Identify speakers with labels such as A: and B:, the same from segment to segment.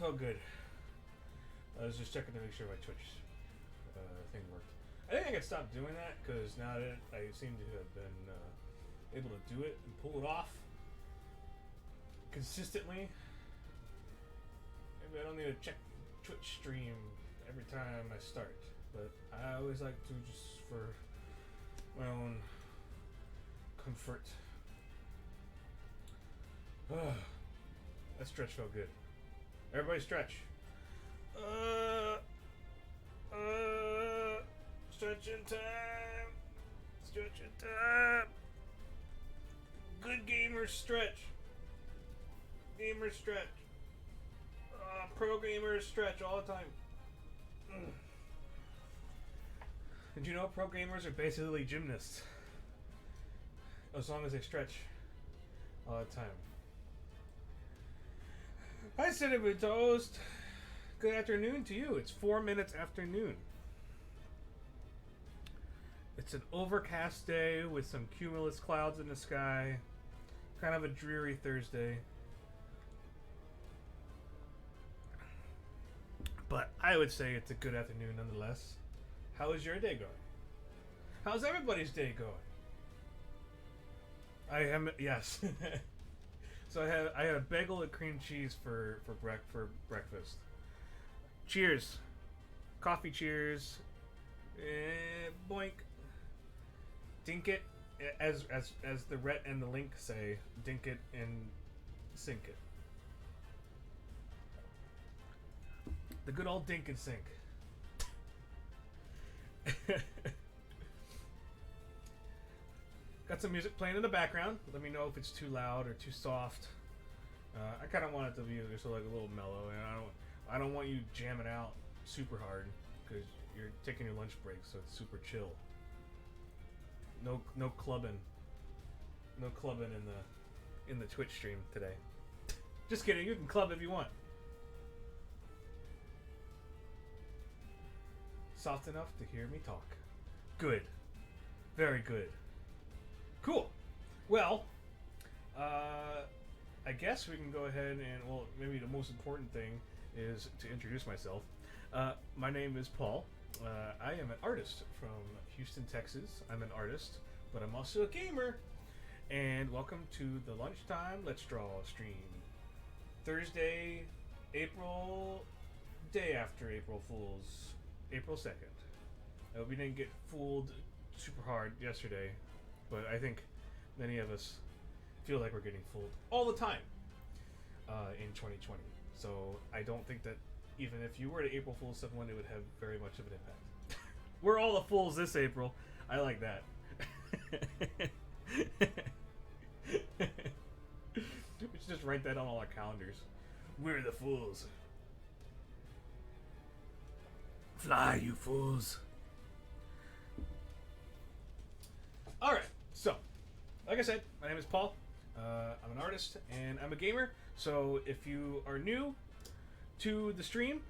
A: felt good. I was just checking to make sure my Twitch thing worked. I think I can stop doing that because now that I seem to have been able to do it and pull it off consistently, maybe I don't need to check Twitch stream every time I start. But I always like to, just for my own comfort. That stretch felt good. Everybody stretch. Stretching time. Stretching time. Good gamer stretch. Gamer stretch. Pro gamers stretch all the time. Did you know pro gamers are basically gymnasts? As long as they stretch all the time. Hi, Cinnamon Toast. Good afternoon to you. It's 4 minutes after noon. It's an overcast day with some cumulus clouds in the sky. Kind of a dreary Thursday. But I would say it's a good afternoon nonetheless. How is your day going? How's everybody's day going? Yes. So I had a bagel and cream cheese for breakfast. Cheers. Coffee cheers. Boink. Dink it, as the Rhett and the Link say, dink it and sink it. The good old dink and sink. Got some music playing in the background. Let me know if it's too loud or too soft. I kind of want it to be just like a little mellow, and I don't want you jamming out super hard because you're taking your lunch break, so it's super chill. No clubbing. No clubbing in the Twitch stream today. Just kidding. You can club if you want. Soft enough to hear me talk. Good. Very good. Cool. Well, I guess we can go ahead and, well, maybe the most important thing is to introduce myself. My name is Paul. I am an artist from Houston, Texas. I'm an artist, but I'm also a gamer. And welcome to the Lunchtime Let's Draw stream. Thursday, day after April Fool's, April 2nd. We didn't get fooled super hard yesterday, but I think many of us feel like we're getting fooled all the time in 2020. So I don't think that even if you were to April Fool's someone, it would have very much of an impact. We're all the fools this April. I like that. We should just write that on all our calendars. We're the fools. Fly, you fools. Alright, so, like I said, my name is Paul. I'm an artist and I'm a gamer. So if you are new to the stream,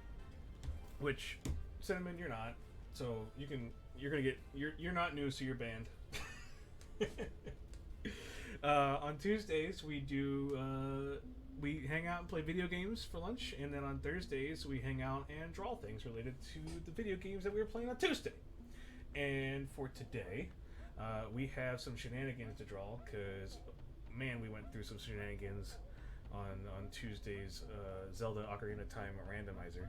A: which Cinnamon, you're not, so you're not new, so you're banned. On Tuesdays we hang out and play video games for lunch, and then on Thursdays we hang out and draw things related to the video games that we were playing on Tuesday. And for today, we have some shenanigans to draw because, man, we went through some shenanigans on Tuesday's Zelda Ocarina Time Randomizer.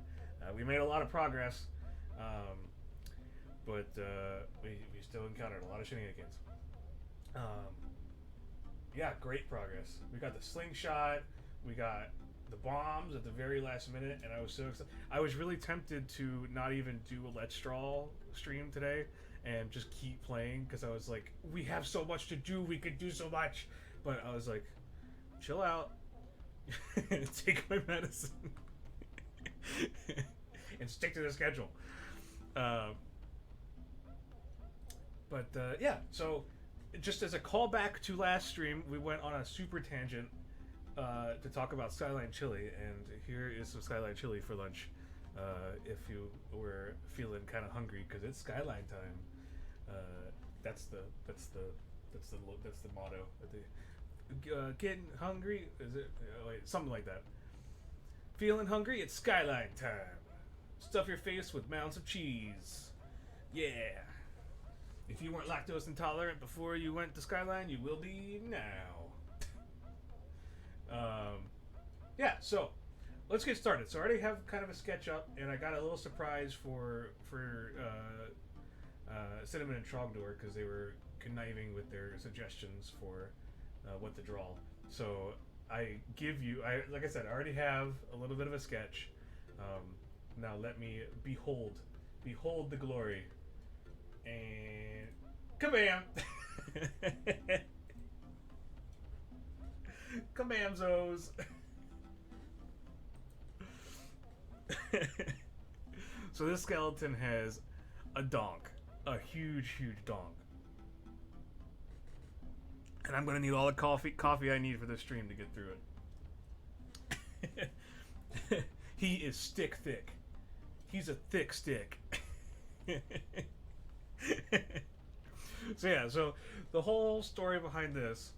A: We made a lot of progress, but we still encountered a lot of shenanigans. Yeah, great progress. We got the slingshot, we got the bombs at the very last minute, and I was so excited. I was really tempted to not even do a Let's Draw stream today and just keep playing because I was like, we have so much to do, we could do so much. But I was like, chill out, take my medicine, and stick to the schedule. Yeah, so just as a callback to last stream, we went on a super tangent to talk about Skyline Chili, and here is some Skyline Chili for lunch. If you were feeling kind of hungry, because it's Skyline time. That's the motto. Getting hungry, is it? Wait, something like that. Feeling hungry? It's Skyline time. Stuff your face with mounds of cheese. Yeah. If you weren't lactose intolerant before you went to Skyline, you will be now. Yeah, so let's get started. So I already have kind of a sketch up, and I got a little surprise for Cinnamon and Trogdor because they were conniving with their suggestions for what to draw. So like I said, I already have a little bit of a sketch. Now let me behold the glory, and kabam! Kabamzos! So this skeleton has a donk, a huge donk, and I'm gonna need all the coffee I need for this stream to get through it. He is stick thick. He's a thick stick. So the whole story behind this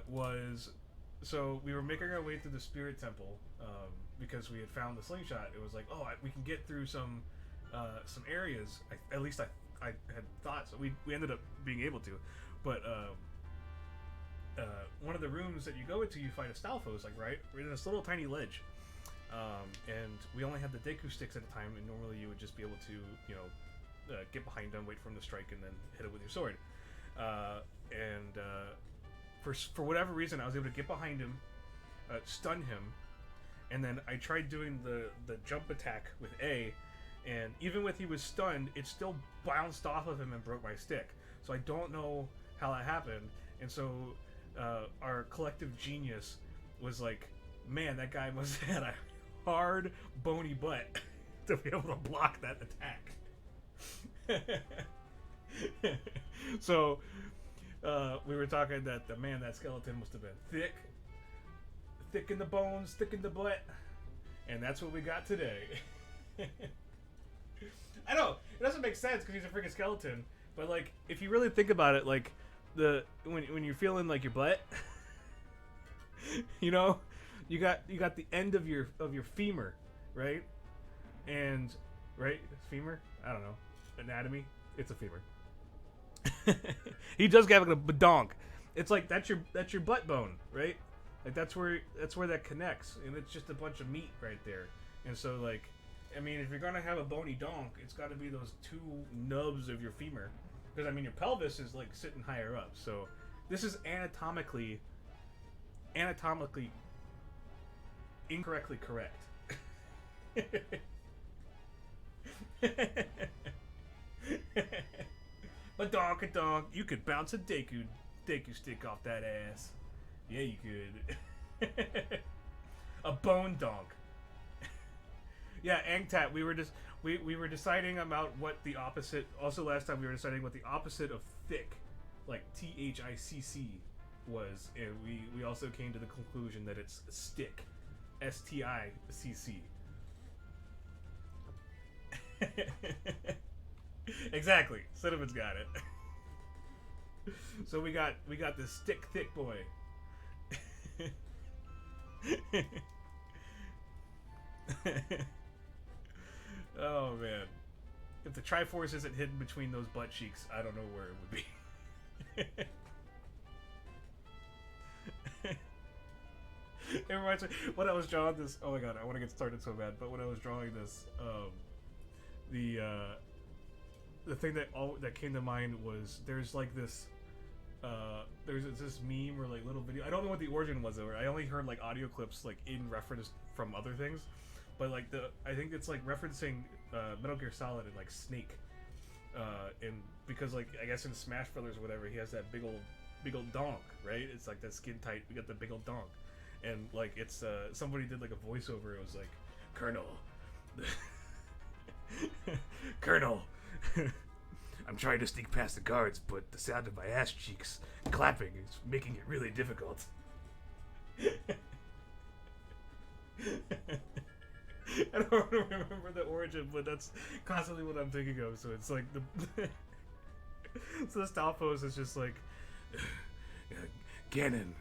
A: was, so we were making our way through the spirit temple because we had found the slingshot. It was like, we can get through some areas. At least I had thought so. We ended up being able to, but one of the rooms that you go into, you find a Stalfos, like right in this little tiny ledge. And we only had the Deku sticks at a time, and normally you would just be able to, get behind them, wait for him to strike, and then hit it with your sword. For whatever reason, I was able to get behind him, stun him, and then I tried doing the jump attack with A, and even with he was stunned, it still bounced off of him and broke my stick. So I don't know how that happened. And so our collective genius was like, man, that guy must have had a hard, bony butt to be able to block that attack. So we were talking that that skeleton must have been thick in the bones, thick in the butt, and that's what we got today. I know it doesn't make sense because he's a freaking skeleton, but like if you really think about it, like when you're feeling like your butt, you got the end of your femur, right? And right, femur? I don't know. Anatomy? It's a femur. He does have a badonk. It's like that's your butt bone, right? Like that's where that connects, and it's just a bunch of meat right there. And so like, I mean, if you're gonna have a bony donk, it's got to be those two nubs of your femur, because I mean your pelvis is like sitting higher up. So this is anatomically incorrectly correct. But donk, you could bounce a Deku stick off that ass. Yeah, you could. A bone donk. Yeah, Angtat, we were deciding about what the opposite. Also, last time we were deciding what the opposite of thick, like THICC, was, and we also came to the conclusion that it's stick, STICC. Exactly. Cinnamon's got it. So we got this stick thick boy. Oh man. If the Triforce isn't hidden between those butt cheeks, I don't know where it would be. It reminds me when I was drawing this. Oh my god, I want to get started so bad. But when I was drawing this, the thing that came to mind was there's like this meme or like little video. I don't know what the origin was of it. I only heard like audio clips like in reference from other things, but like I think it's like referencing Metal Gear Solid and like Snake, and because like I guess in Smash Brothers or whatever he has that big old donk, right? It's like that skin tight. We got the big old donk, and like it's somebody did like a voiceover. It was like, Colonel. Colonel, I'm trying to sneak past the guards, but the sound of my ass cheeks clapping is making it really difficult. I don't remember the origin, but that's constantly what I'm thinking of. So it's like so the Stalfos is just like, Ganon,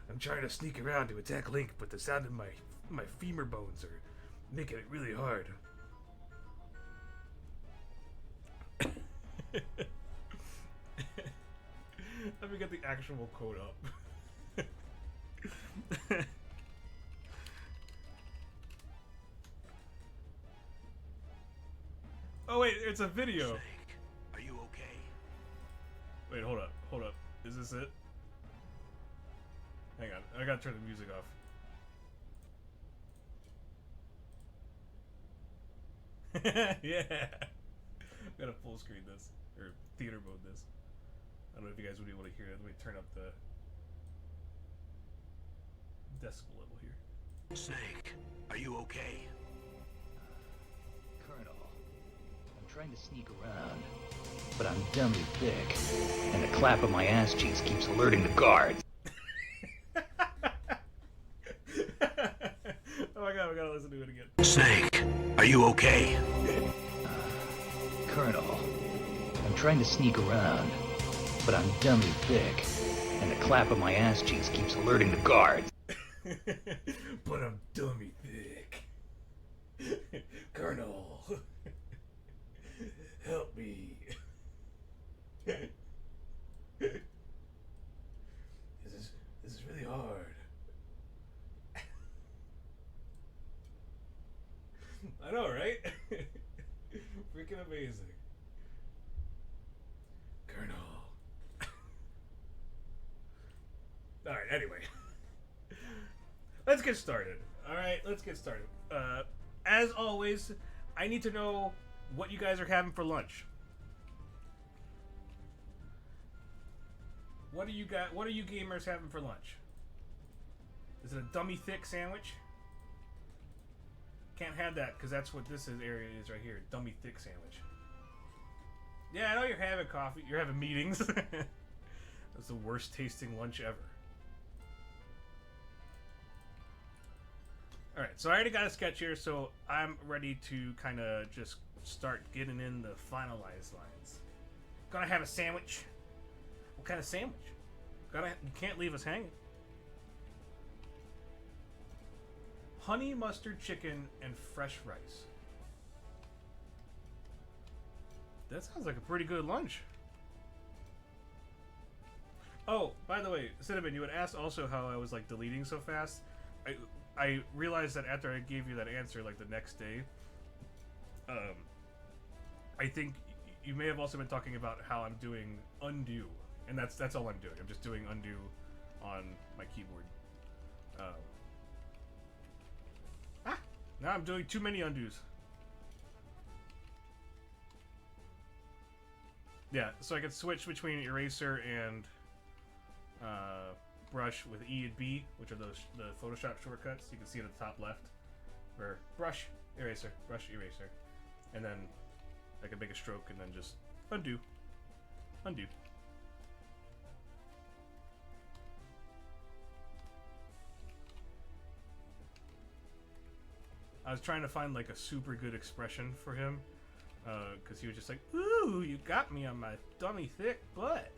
A: I'm trying to sneak around to attack Link, but the sound of my My femur bones are making it really hard. Let me get the actual quote up. Oh wait, it's a video.
B: Snake, are you okay?
A: Wait, hold up. Is this it? Hang on, I gotta turn the music off. Yeah, I'm gonna full screen this or theater mode this. I don't know if you guys would be able to hear it. Let me turn up the decibel level here.
B: Snake, are you okay?
C: Colonel, I'm trying to sneak around, but I'm dummy thick, and the clap of my ass cheeks keeps alerting the guards.
A: Oh my god, we gotta listen to it again.
B: Snake, are you okay?
C: Colonel, I'm trying to sneak around, but I'm dummy thick, and the clap of my ass cheeks keeps alerting the guards.
A: But I'm dummy thick. Colonel, help me. This is really hard. I know, right? Freaking amazing. Colonel. Alright, anyway. Let's get started. Alright, let's get started. As always, I need to know what you guys are having for lunch. What do you gamers having for lunch? Is it a dummy thick sandwich? Can't have that because that's what this area is right here. Dummy thick sandwich. Yeah, I know you're having coffee. You're having meetings. That's the worst tasting lunch ever. Alright, so I already got a sketch here, so I'm ready to kind of just start getting in the finalized lines. Gonna have a sandwich. What kind of sandwich? You can't leave us hanging. Honey mustard chicken and fresh rice. That sounds like a pretty good lunch. Oh, by the way, Cinnamon, you had asked also how I was like deleting so fast. I realized that after I gave you that answer, like the next day, I think you may have also been talking about how I'm doing undo, and that's all I'm doing. I'm just doing undo on my keyboard. Now I'm doing too many undos. Yeah, so I can switch between eraser and brush with E and B, which are the Photoshop shortcuts. You can see at the top left, where brush, eraser, and then I can make a stroke and then just undo. I was trying to find like a super good expression for him, because he was just like, "Ooh, you got me on my dummy thick butt."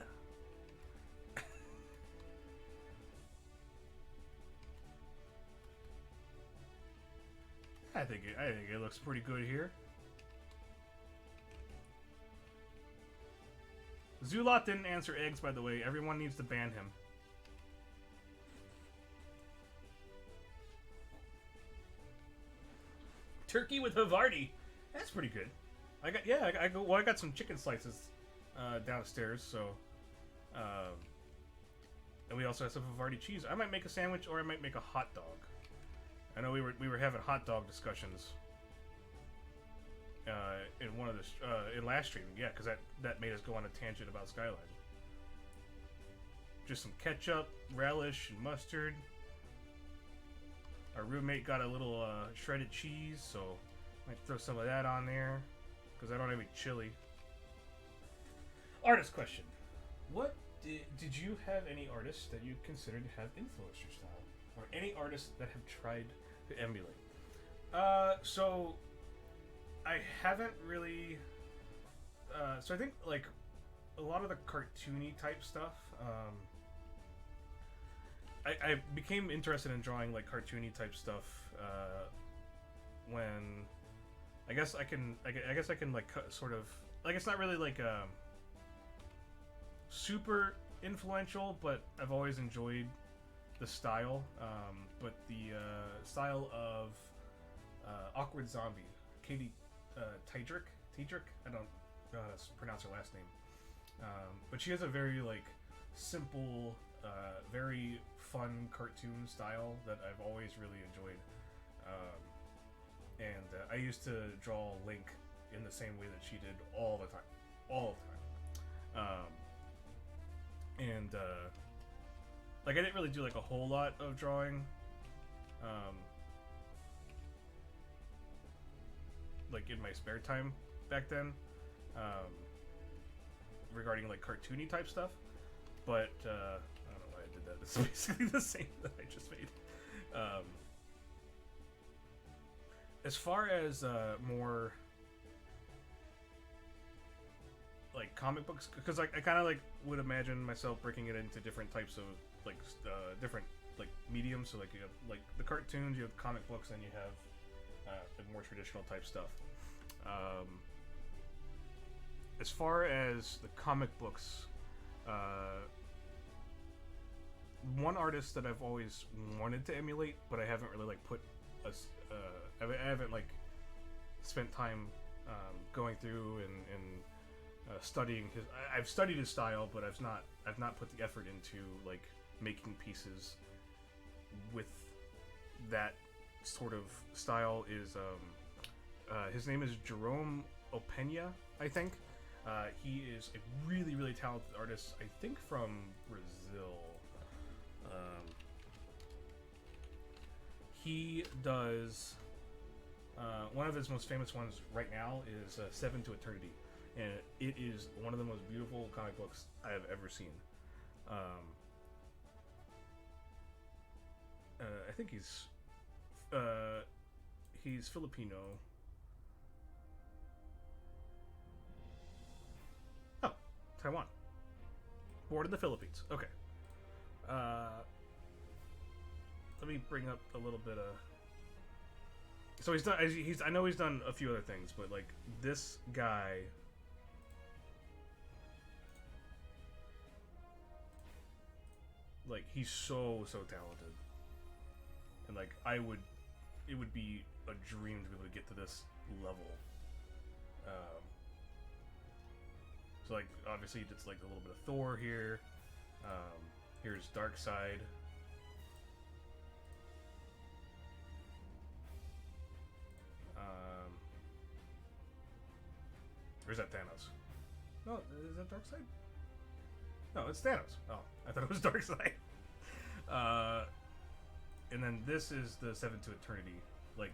A: I think it looks pretty good here. Zulot didn't answer eggs, by the way. Everyone needs to ban him. Turkey with Havarti. That's pretty good. I got some chicken slices downstairs, so and we also have some Havarti cheese. I might make a sandwich, or I might make a hot dog. I know we were having hot dog discussions in one of the in last stream, yeah, because that made us go on a tangent about Skyline. Just some ketchup, relish, and mustard. Our roommate got a little shredded cheese, so might throw some of that on there because I don't have any chili. Artist question: what did you have any artists that you considered to have influenced your style, or any artists that have tried to emulate? So I haven't really. So I think like a lot of the cartoony type stuff. I became interested in drawing like cartoony type stuff when I guess I can like sort of like it's not really like super influential, but I've always enjoyed the style. But the style of Awkward Zombie, Katie Tiedrick. I don't know how to pronounce her last name. But she has a very like simple, very fun cartoon style that I've always really enjoyed. And I used to draw Link in the same way that she did all the time. And like I didn't really do like a whole lot of drawing, like in my spare time back then, regarding like cartoony type stuff. But I don't know why I did that. It's basically the same that I just made. As far as more like comic books, because I kind of like would imagine myself breaking it into different types of like different like mediums. So like you have like the cartoons, you have comic books, and you have the more traditional type stuff. As far as the comic books, one artist that I've always wanted to emulate, but I haven't really like put a I haven't like spent time going through and studying his. I've studied his style, but I've not put the effort into like making pieces with that sort of style. Is his name is Jerome Opena, I think. He is a really, really talented artist, I think from Brazil. He does one of his most famous ones right now is Seven to Eternity, and it is one of the most beautiful comic books I have ever seen. I think he's Filipino. Oh, Taiwan. Born in the Philippines. Okay. Let me bring up a little bit of. So he's done. I know he's done a few other things, but like this guy. Like he's so talented, and like it would be a dream to be able to get to this level. So like obviously it's like a little bit of Thor here. Here's Darkseid. Or is that Thanos? No, is that Darkseid? No, it's Thanos. Oh, I thought it was Darkseid. And then this is the Seven to Eternity. Like,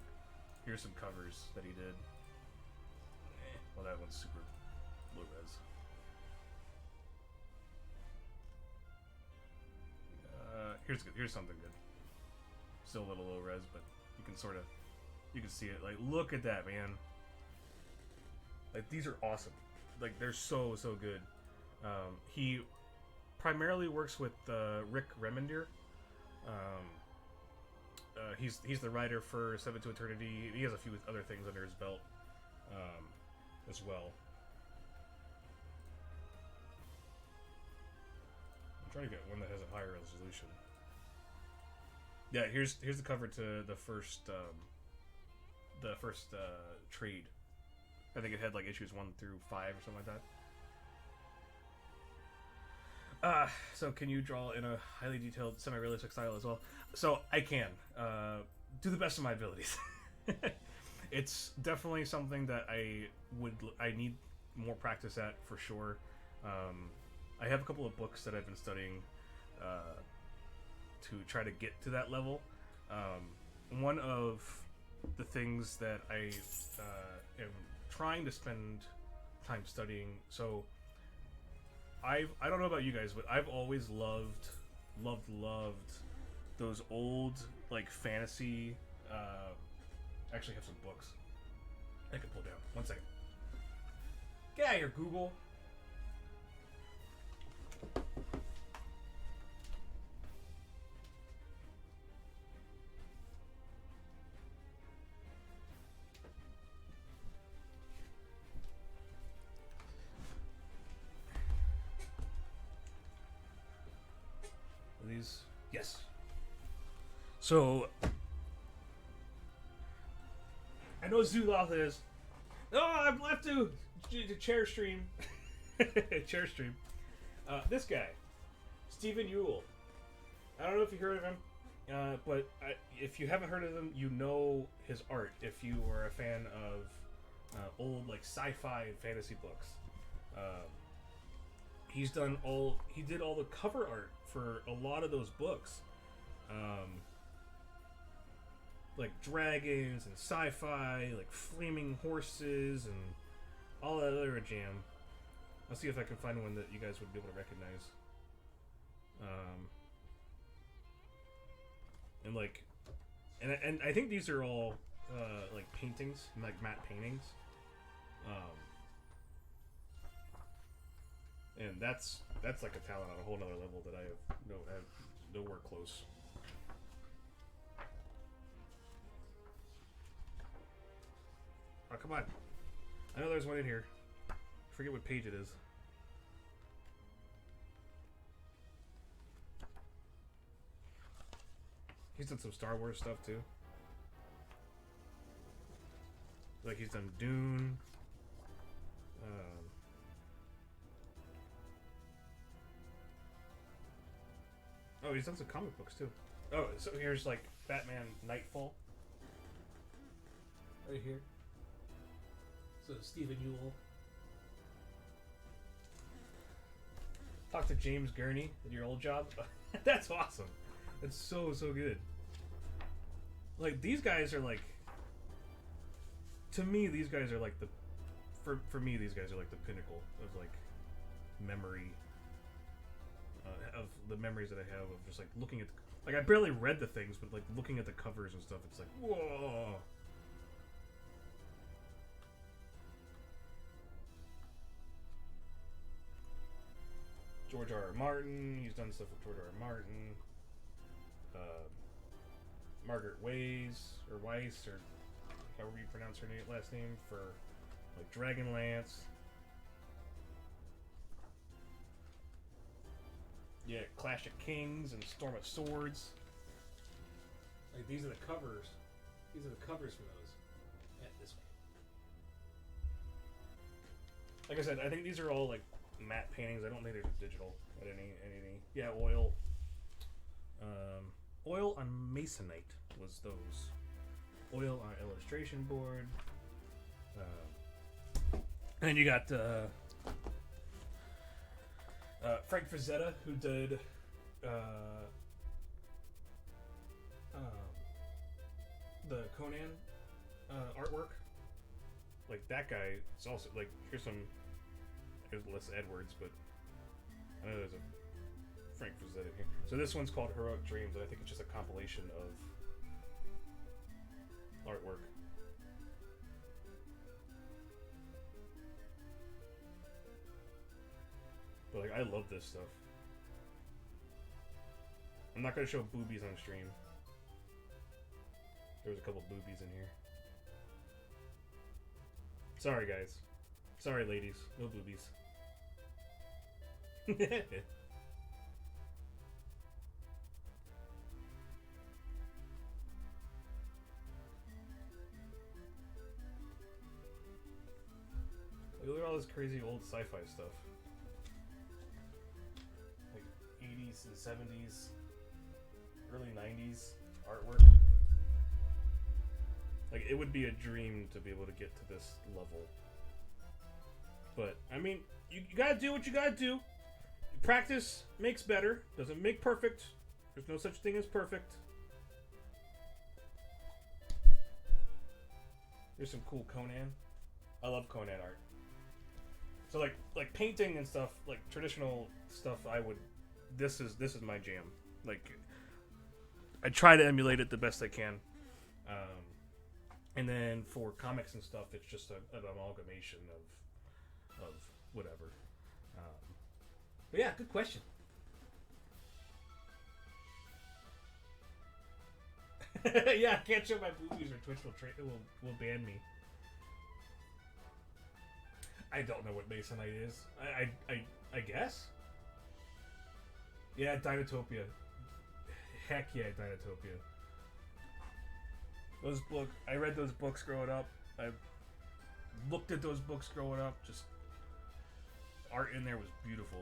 A: here's some covers that he did. Well, that one's super low res. Here's something good. Still a little low res, but you can see it. Like, look at that, man. Like, these are awesome. Like, they're so good. He primarily works with Rick Remender. He's the writer for Seven to Eternity. He has a few other things under his belt as well. I'm trying to get one that has a higher resolution. Yeah, here's the cover to the first trade. I think it had like issues 1 through 5 or something like that. So can you draw in a highly detailed, semi-realistic style as well? So I can do the best of my abilities. It's definitely something that I need more practice at for sure. I have a couple of books that I've been studying to try to get to that level. One of the things that I am trying to spend time studying. So I don't know about you guys, but I've always loved those old like fantasy. Actually, have some books I can pull down. 1 second. Get out of here, Google. please. Yes. So I know Zuloth is. Oh, I'm left to chair stream. Chair stream. This guy, Stephen Yule. I don't know if you heard of him, but if you haven't heard of him, you know his art. If you are a fan of old like sci-fi and fantasy books, he did all the cover art for a lot of those books, like dragons and sci-fi, like flaming horses and all that other jam. I'll see if I can find one that you guys would be able to recognize. And I think these are all like paintings, like matte paintings. And that's like a talent on a whole nother level that I have nowhere close. Oh, come on. I know there's one in here. I forget what page it is. He's done some Star Wars stuff too. Like he's done Dune. Oh, he's done some comic books too. Oh, so here's like Batman Nightfall. Right here. So Stephen Yule. Talk to James Gurney at your old job. That's awesome. That's so good. Like these guys are like, to me these guys are like the, for me these guys are like the pinnacle of like memory, of the memories that I have of just like looking at like I barely read the things, but like looking at the covers and stuff, it's like whoa. George R.R. Martin, he's done stuff with George R.R. Martin. Margaret Weiss, or however you pronounce her last name, for like Dragonlance. Yeah, Clash of Kings and Storm of Swords. Like these are the covers. These are the covers for those. Yeah, this way. Like I said, I think these are all like matte paintings. I don't think they're digital at any. Yeah, oil. Oil on masonite was those. Oil on illustration board. And you got Frank Frazetta, who did the Conan artwork. Like that guy is also like here's Les Edwards, but I know there's a Frank Frazetta here. So this one's called Heroic Dreams, and I think it's just a compilation of artwork. But like, I love this stuff. I'm not gonna show boobies on stream. There was a couple boobies in here. Sorry, guys. Sorry, ladies. No boobies. Look at all this crazy old sci-fi stuff. Like 80s and 70s, early 90s artwork. Like, it would be a dream to be able to get to this level. But, I mean, you gotta do what you gotta do. Practice makes better. Doesn't make perfect. There's no such thing as perfect. There's some cool Conan. I love Conan art. So like painting and stuff, like traditional stuff, this is my jam. Like I try to emulate it the best I can. And then for comics and stuff, it's just an amalgamation of whatever. But yeah, good question. Yeah, I can't show my boobies or Twitch will ban me. I don't know what Masonite is. I guess. Yeah, Dinotopia. Heck yeah, Dinotopia. Those books, I read those books growing up. I looked at those books growing up. Just art in there was beautiful.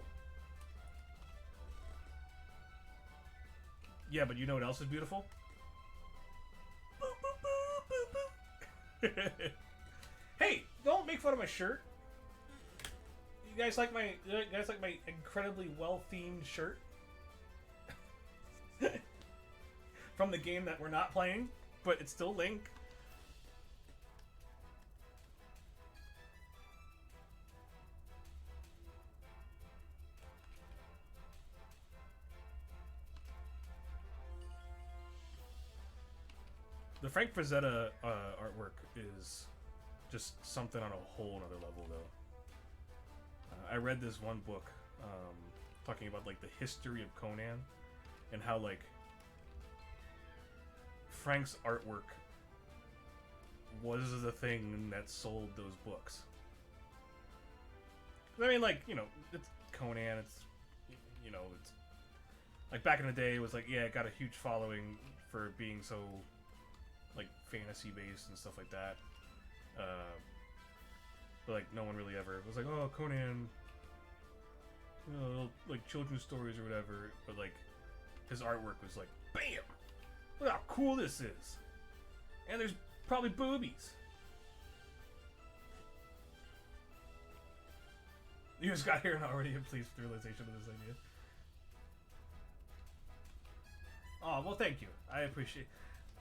A: Yeah, but you know what else is beautiful? Boop, boop, boop, boop, boop. Hey, don't make fun of my shirt. You guys like my incredibly well-themed shirt? From the game that we're not playing, but it's still Link. The Frank Frazetta artwork is just something on a whole other level, though. I read this one book talking about like the history of Conan and how like Frank's artwork was the thing that sold those books. I mean, like, you know, it's Conan. It's, you know, it's like back in the day. It was like, yeah, it got a huge following for being so like fantasy based and stuff like that. But like no one really ever was like, oh, Conan, you know, like children's stories or whatever. But like his artwork was like, bam, look how cool this is, and there's probably boobies. You just got here and already pleased with the realization of this idea. Oh, well, thank you. I appreciate.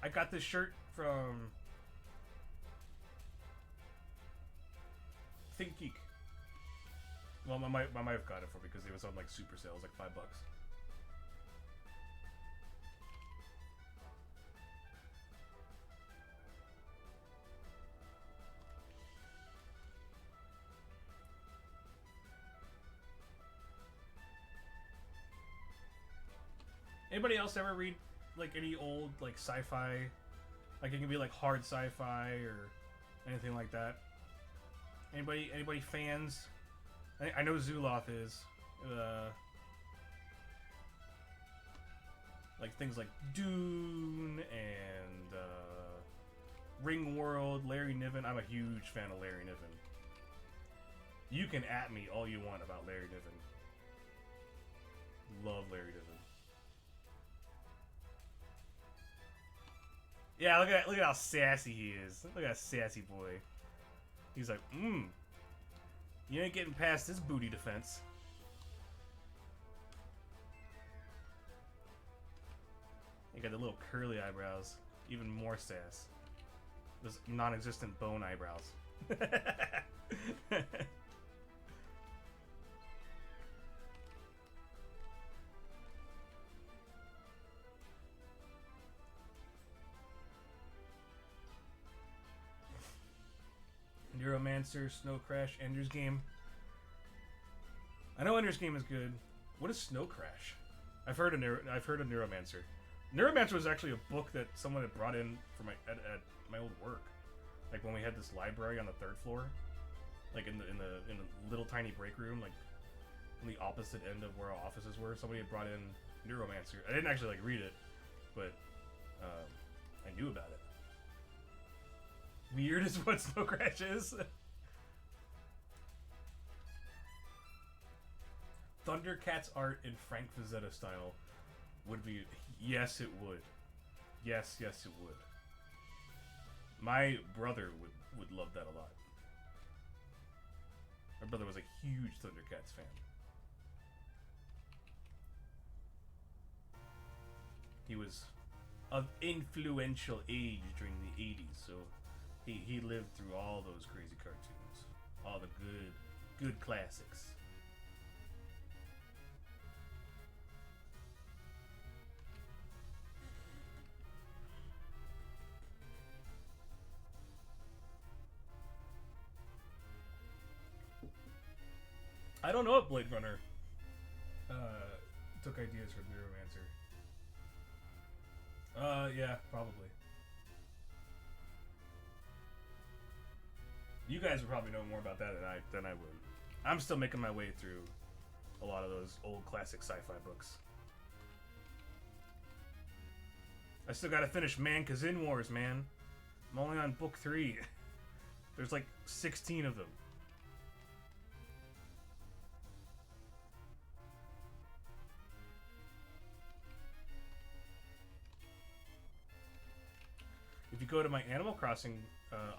A: I got this shirt from Think Geek. Well, my wife got it for me because it was on like super sales, like $5. Anybody else ever read like any old like sci-fi? Like it can be like hard sci-fi or anything like that. Anybody fans? I know Zuloth is. Like things like Dune and Ringworld, Larry Niven. I'm a huge fan of Larry Niven. You can at me all you want about Larry Niven. Love Larry Niven. Yeah, look at how sassy he is. Look at that sassy boy. He's like, you ain't getting past this booty defense. You got the little curly eyebrows. Even more sass. Those non-existent bone eyebrows. Neuromancer, Snow Crash, Ender's Game. I know Ender's Game is good. What is Snow Crash? I've heard of Neuromancer. Neuromancer was actually a book that someone had brought in for my at my old work. Like when we had this library on the 3rd floor, like in the little tiny break room, like on the opposite end of where our offices were. Somebody had brought in Neuromancer. I didn't actually like read it, but I knew about it. Weird is what Snow Crash is. Thundercats art in Frank Frazetta style would be... Yes, it would. Yes, it would. My brother would love that a lot. My brother was a huge Thundercats fan. He was of influential age during the 80s, so... He lived through all those crazy cartoons. All the good classics. I don't know if Blade Runner took ideas from Neuromancer. Yeah, probably. You guys would probably know more about that than I would. I'm still making my way through a lot of those old classic sci-fi books. I still gotta finish Man Kazin Wars, man. I'm only on book 3. There's like 16 of them. If you go to my Animal Crossing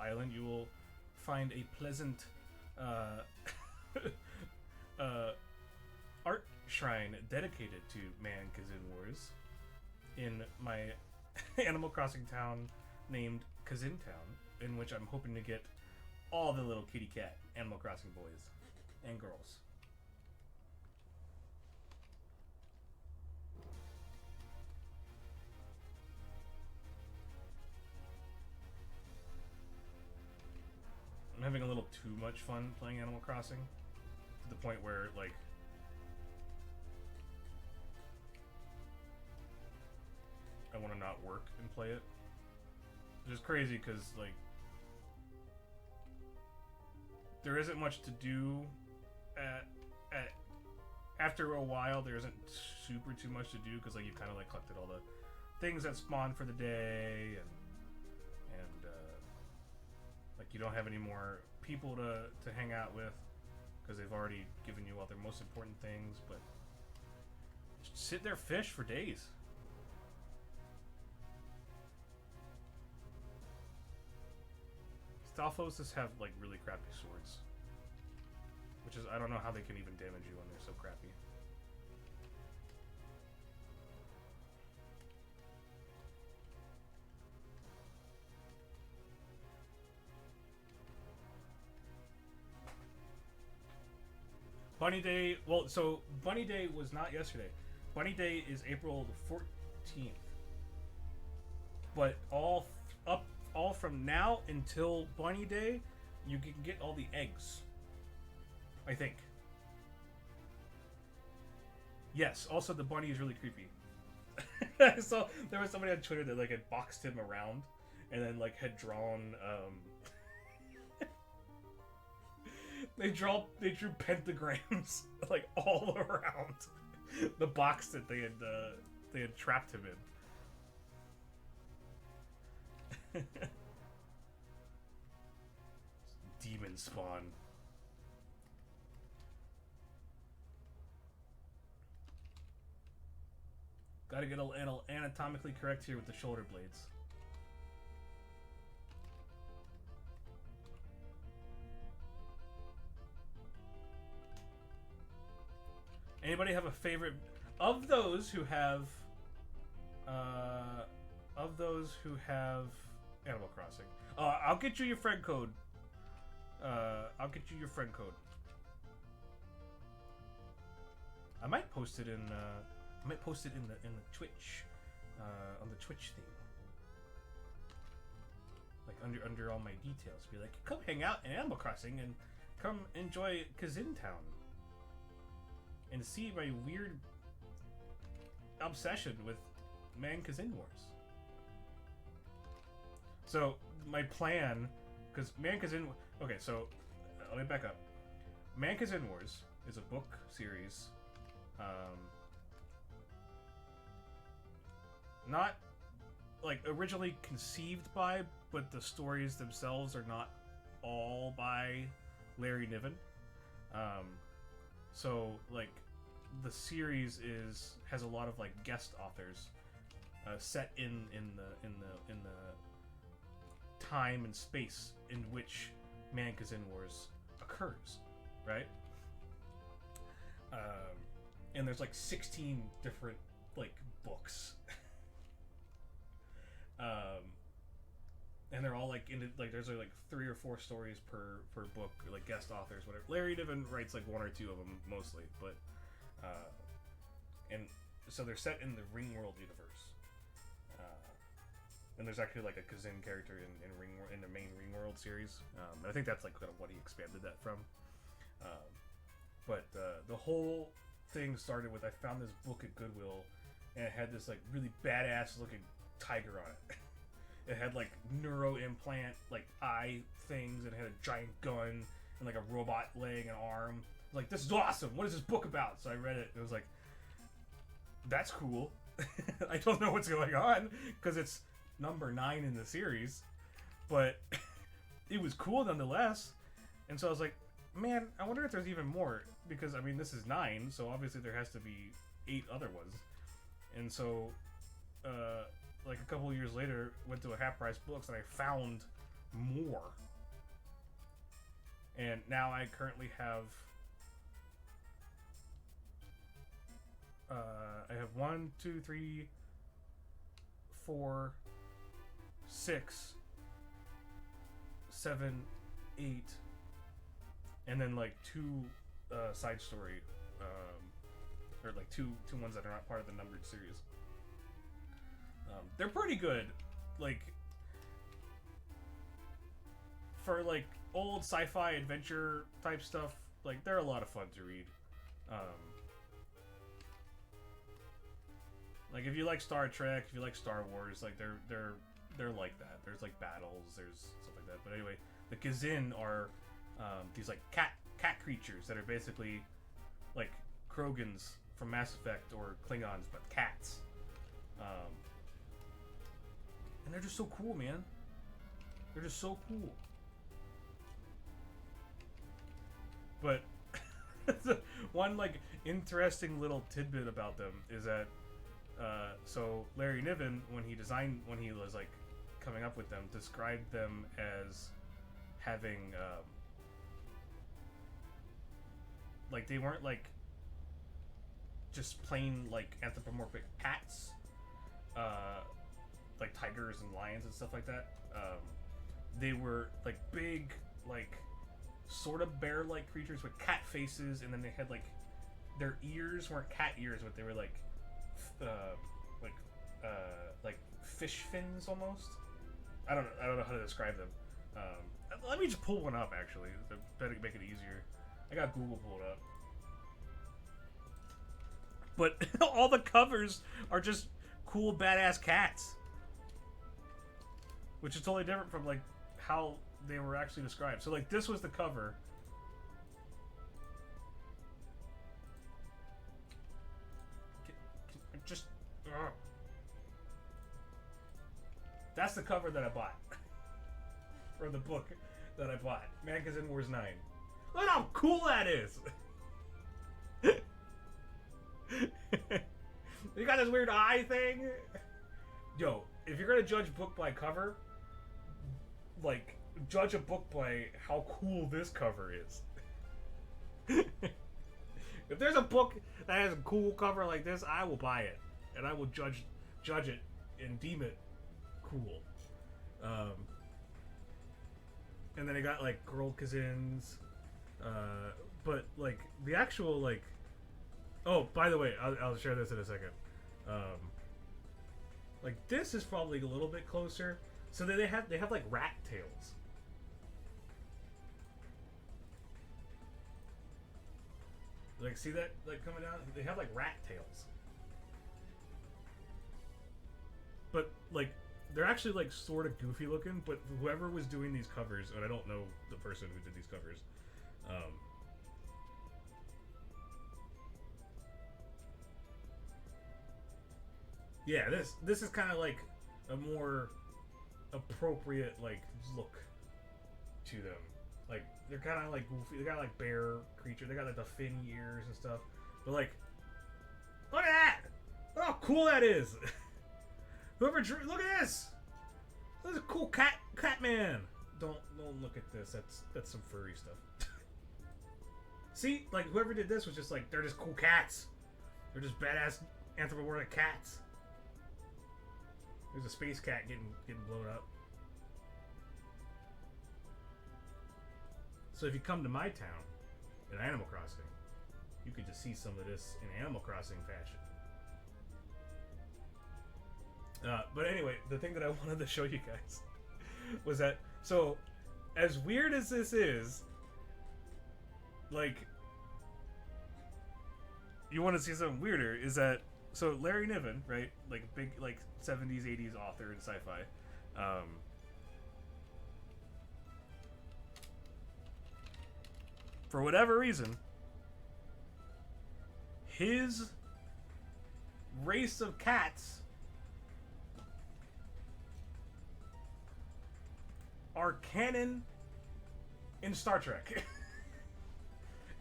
A: island, you will find a pleasant art shrine dedicated to Man Kazin Wars in my Animal Crossing town named Kazin Town, in which I'm hoping to get all the little kitty cat Animal Crossing boys and girls. I'm having a little too much fun playing Animal Crossing, to the point where, like, I want to not work and play it. Which is crazy, because, like, there isn't much to do after a while. There isn't super too much to do, because, like, you kind of, like, collected all the things that spawn for the day, and like, you don't have any more people to hang out with, because they've already given you all their most important things. But just sit there, fish for days. Stalfos just have, like, really crappy swords, which is, I don't know how they can even damage you when they're so crappy. Bunny Day, well, so Bunny Day was not yesterday. Bunny Day is April the 14th. But all from now until Bunny Day, you can get all the eggs. I think. Yes, also the bunny is really creepy. So there was somebody on Twitter that, like, had boxed him around and then, like, had drawn They drew pentagrams, like, all around the box that they had trapped him in. Demon spawn. Gotta get anatomically correct here with the shoulder blades. Anybody have a favorite of those who have Animal Crossing? I'll get you your friend code. I'll get you your friend code. I might post it in the Twitch, on the Twitch thing. Like under all my details, be like, come hang out in Animal Crossing and come enjoy Kazin Town. And see my weird obsession with Man Kazin Wars. So, my plan, because Man Kazin... Okay, so, let me back up. Man Kazin Wars is a book series, not, like, originally conceived by, but the stories themselves are not all by Larry Niven. So, like, the series has a lot of, like, guest authors set in the time and space in which Man Kazin Wars occurs, right? And there's, like, 16 different, like, books, and they're all, like, there's like 3 or 4 stories per book, like, guest authors, whatever. Larry Niven writes, like, 1 or 2 of them mostly, but and so they're set in the Ringworld universe, and there's actually, like, a Kazin character in the main Ringworld series, and I think that's, like, kind of what he expanded that from. But the whole thing started with, I found this book at Goodwill, and it had this, like, really badass looking tiger on it. It had, like, neuro implant, like, eye things, and it had a giant gun and, like, a robot leg and arm. Like, this is awesome. What is this book about? So I read it. It was like, that's cool. I don't know what's going on because it's number 9 in the series, but it was cool nonetheless. And so I was like, man, I wonder if there's even more, because I mean this is 9, so obviously there has to be 8 other ones. And so like a couple of years later, went to a half price books and I found more. And now I currently have I have 1, 2, 3, 4, 6, 7, 8, and then like 2 side story, or like two ones that are not part of the numbered series. They're pretty good, like for like old sci-fi adventure type stuff. Like they're a lot of fun to read. Like if you like Star Trek, if you like Star Wars, like they're like that. There's like battles, there's stuff like that. But anyway, the Kazin are these like cat creatures that are basically like Krogans from Mass Effect or Klingons, but cats. And they're just so cool, man. They're just so cool. But one like interesting little tidbit about them is that so Larry Niven, when he was like coming up with them, described them as having like they weren't like just plain like anthropomorphic cats, like tigers and lions and stuff like that. They were like big, like sort of bear-like creatures with cat faces, and then they had like their ears weren't cat ears, but they were like fish fins almost. I don't know how to describe them. Let me just pull one up actually to better make it easier. I got Google pulled up, but all the covers are just cool badass cats, which is totally different from like how they were actually described. So like this was the cover. Just that's the cover that I bought for the book that I bought, Magazine Wars 9. Look how cool that is. You got this weird eye thing. Yo, if you're gonna judge book by cover, like judge a book by how cool this cover is. If there's a book that has a cool cover like this, I will buy it, and I will judge it and deem it cool. And then I got like girl Kazins, but like the actual like. Oh, by the way, I'll share this in a second. Like this is probably a little bit closer. So they have like rat tails. Like, see that, like, coming down? They have, like, rat tails. But, like, they're actually, like, sort of goofy looking, but whoever was doing these covers, and I don't know the person who did these covers, yeah, this is kind of, like, a more appropriate, like, look to them. Like, they're kind of like goofy. They got like bear creature. They got like the fin ears and stuff. But like, look at that! Look how cool that is! Whoever drew, look at this! This is a cool cat man. Don't look at this. That's some furry stuff. See, like whoever did this was just like they're just cool cats. They're just badass anthropomorphic cats. There's a space cat getting blown up. So if you come to my town in Animal Crossing, you could just see some of this in Animal Crossing fashion. But anyway, the thing that I wanted to show you guys was that, so as weird as this is, like, you want to see something weirder, is that, so Larry Niven, right, like big, like 70s, 80s author in sci-fi, for whatever reason, his race of cats are canon in Star Trek.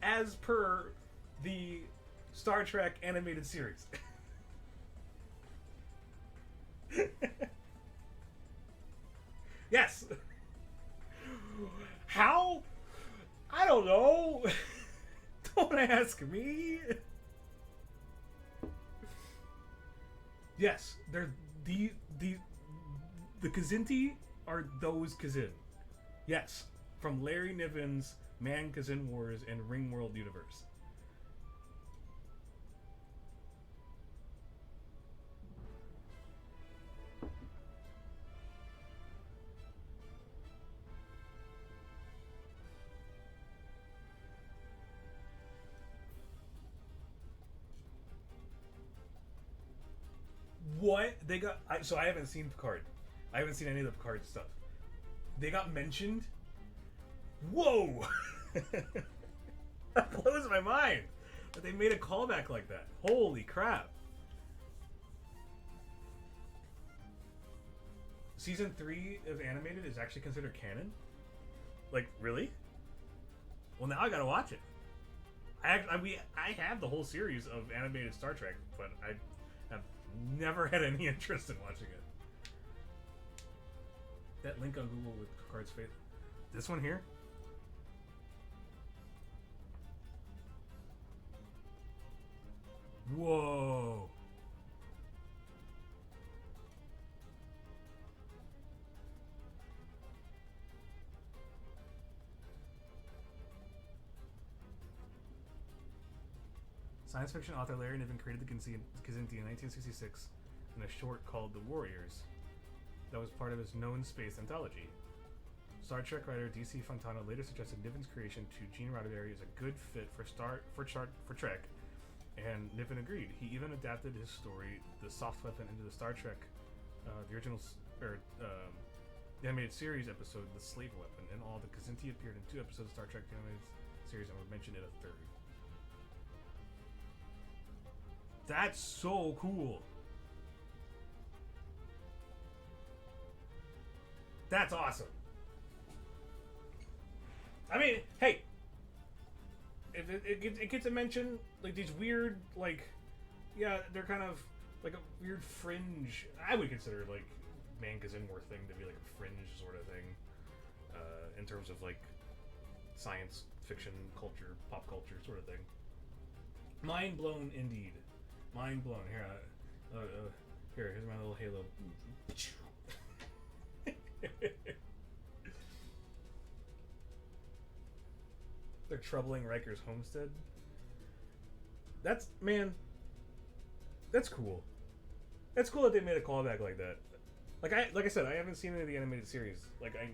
A: As per the Star Trek animated series. Yes. How? I don't know. Don't ask me. Yes, they're the Kzinti are those Kazin. Yes, from Larry Niven's Man Kazin Wars and Ringworld universe. What they got? So I haven't seen Picard. I haven't seen any of the Picard stuff. They got mentioned. Whoa! That blows my mind that they made a callback like that. Holy crap! Season 3 of animated is actually considered canon. Like, really? Well, now I gotta watch it. I have the whole series of animated Star Trek, but I have never had any interest in watching it. That link on Google with Picard's face. This one here? Whoa. Science fiction author Larry Niven created the Kzinti in 1966 in a short called The Warriors that was part of his known space anthology. Star Trek writer DC Fontana later suggested Niven's creation to Gene Roddenberry as a good fit for Trek, and Niven agreed. He even adapted his story, The Soft Weapon, into the Star Trek, the original, the animated series episode, The Slave Weapon. In all, the Kzinti appeared in 2 episodes of Star Trek the animated series and were mentioned in a 3rd. That's so cool. That's awesome. I mean, hey, if it gets a mention, like these weird, like, yeah, they're kind of like a weird fringe. I would consider like Man Kazin War thing to be like a fringe sort of thing, in terms of like science fiction culture, pop culture sort of thing. Mind blown indeed. Mind blown. Here's my little Halo. They're troubling Riker's homestead. That's cool. That's cool that they made a callback like that. Like I said, I haven't seen any of the animated series. Like I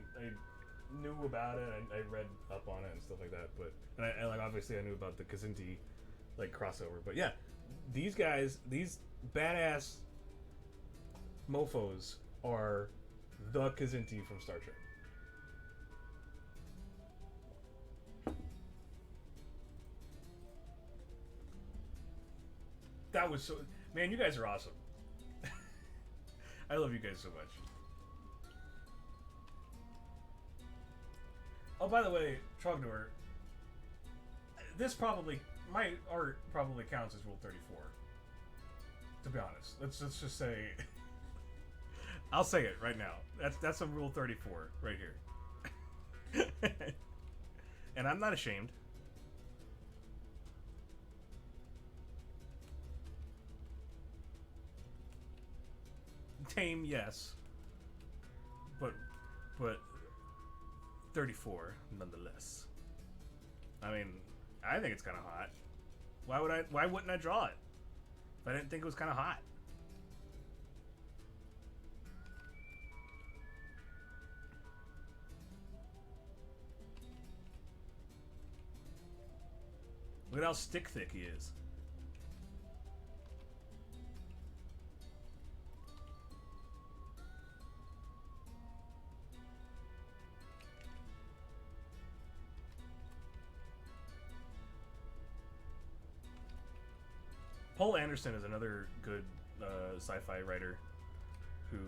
A: knew about it. I read up on it and stuff like that. But and like obviously I knew about the Kzinti like crossover. But yeah, these guys, these badass mofos are the Kzinti from Star Trek. That was so... Man, you guys are awesome. I love you guys so much. Oh, by the way, Trogdor, this probably... My art probably counts as Rule 34. To be honest. Let's just say... I'll say it right now. That's a Rule 34 right here. And I'm not ashamed. Tame, yes, but 34 nonetheless. I mean, I think it's kind of hot. Why wouldn't I draw it if I didn't think it was kind of hot? Look at how stick thick he is. Paul Anderson is another good sci-fi writer who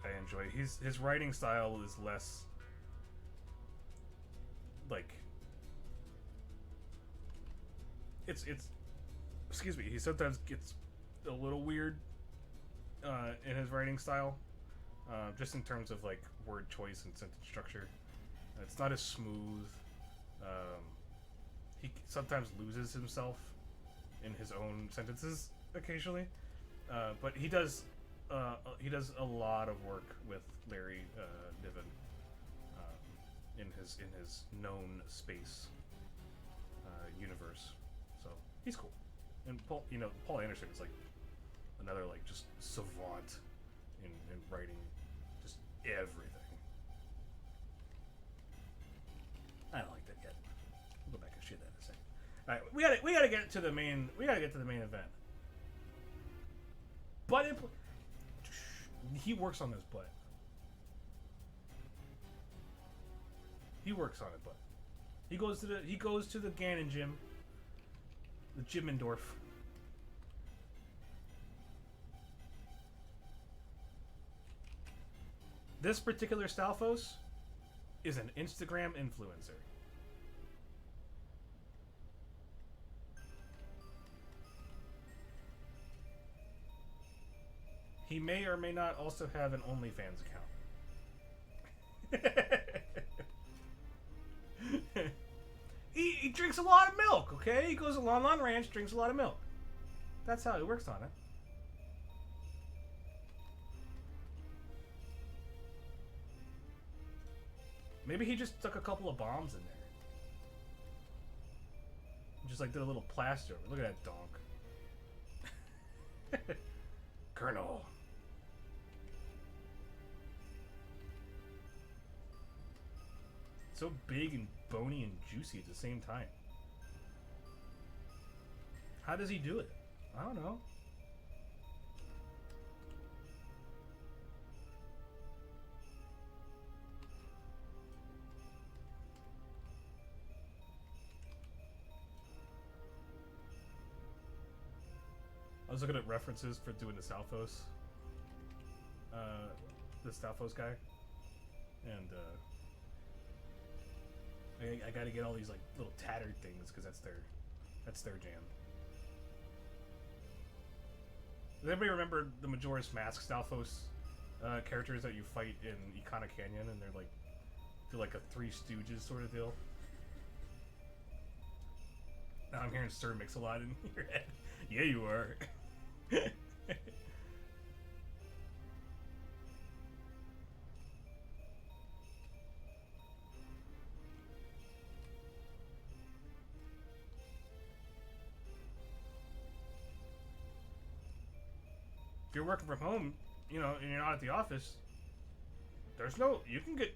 A: I enjoy. His writing style is less like it's excuse me. He sometimes gets a little weird in his writing style, just in terms of like word choice and sentence structure. It's not as smooth. He sometimes loses himself in his own sentences occasionally, but he does a lot of work with Larry Niven in his known space universe, so he's cool. And Paul Anderson is like another like just savant in writing just everything. I don't like that yet. We'll go back and share that in a second. All right, we gotta get to the main event. Butt he works on his butt. He works on his butt. He goes to the Ganon gym, the Jimmendorf. This particular Stalfos is an Instagram influencer. He may or may not also have an OnlyFans account. He drinks a lot of milk, okay? He goes to Lon Lon Ranch, drinks a lot of milk. That's how he works on it. Maybe he just took a couple of bombs in there. Just like did a little plaster. Look at that donk. Colonel. So big and bony and juicy at the same time. How does he do it? I don't know. I was looking at references for doing the Stalfos. The Stalfos guy. And, I gotta get all these, like, little tattered things, because that's their jam. Does anybody remember the Majora's Mask Stalfos characters that you fight in Icona Canyon, and they're like a Three Stooges sort of deal? Now I'm hearing Sir Mix-a-Lot in your head. Yeah, you are. If you're working from home, and you're not at the office, there's no. You can get.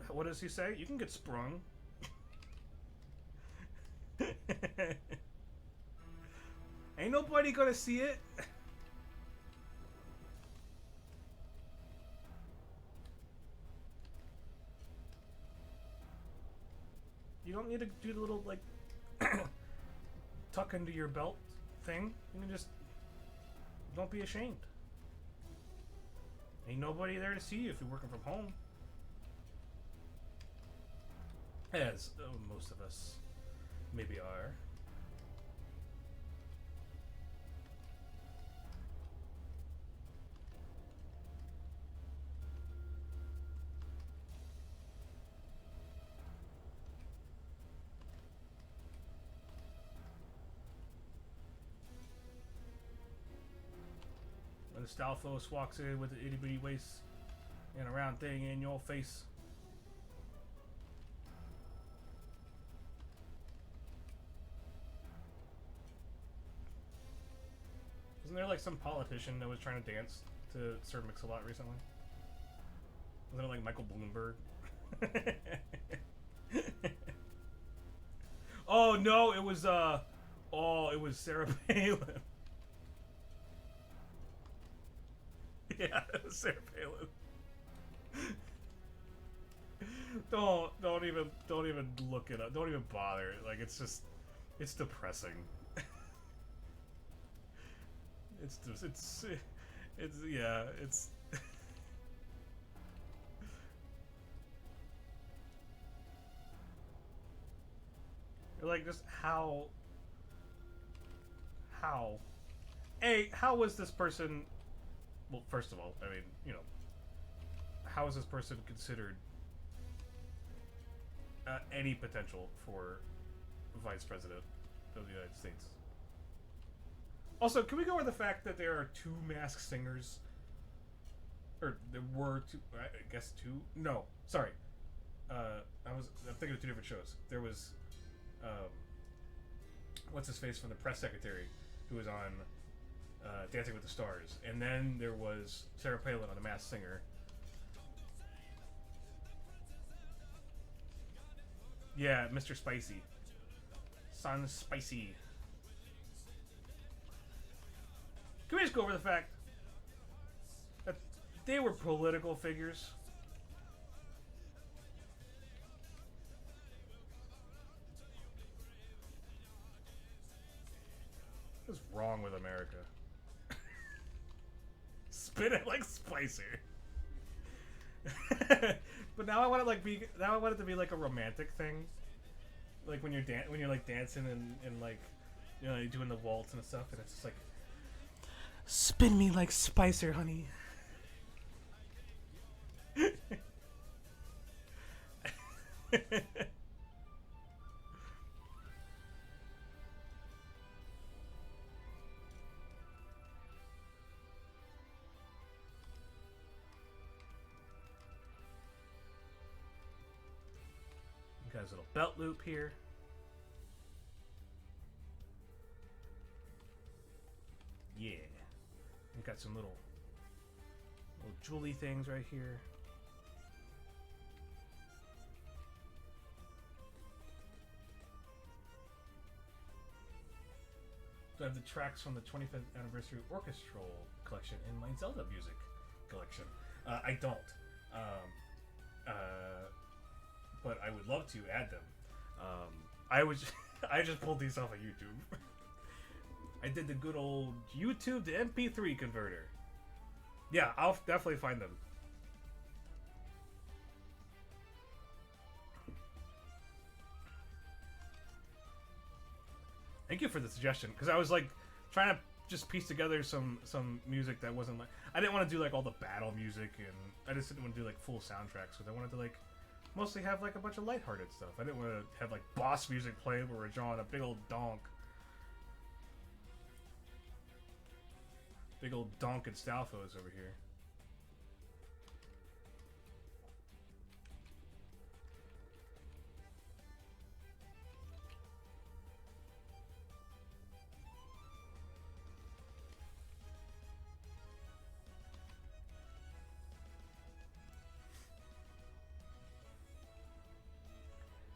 A: What does he say? You can get sprung. Ain't nobody gonna see it. You don't need to do the little, like, tuck into your belt thing. You can just... Don't be ashamed. Ain't nobody there to see you if you're working from home. As most of us maybe are. When the Stalfos walks in with the itty bitty waist and a round thing in your face. Wasn't there like some politician that was trying to dance to Sir Mix-a-Lot recently? Wasn't it like Michael Bloomberg? Oh no, it was it was Sarah Palin. Yeah, it was Sarah Palin. Don't even look it up. Don't even bother. Like, it's depressing. It's just, it's yeah, it's. Like, just how. How was this person? Well, first of all, I mean, you know, how is this person considered any potential for vice president of the United States? Also, can we go over the fact that there are two masked singers? Or there were two, I guess two? No, sorry. I'm thinking of two different shows. There was, what's his face from the press secretary, who was on Dancing with the Stars, and then there was Sarah Palin on The Masked Singer. Yeah, Mr. Spicy. Son Spicy. Can we just go over the fact that they were political figures? What is wrong with America? Spin it like Spicer. But now I want it to be like a romantic thing, like when you're like dancing and like, you know, you're doing the waltz and stuff, and it's just like, spin me like Spicer, honey. Got his little belt loop here. Yeah. We've got some little jewelry things right here. So I have the tracks from the 25th anniversary orchestral collection in my Zelda music collection. I don't. But I would love to add them. I just pulled these off of YouTube. I did the good old YouTube to MP3 converter. Yeah, I'll definitely find them. Thank you for the suggestion, because I was like trying to just piece together some music that wasn't like, I didn't want to do like all the battle music, and I just didn't want to do like full soundtracks, because I wanted to like mostly have like a bunch of lighthearted stuff. I didn't want to have like boss music playing where we're drawing a big old donk. Big old donk and Stalfos over here.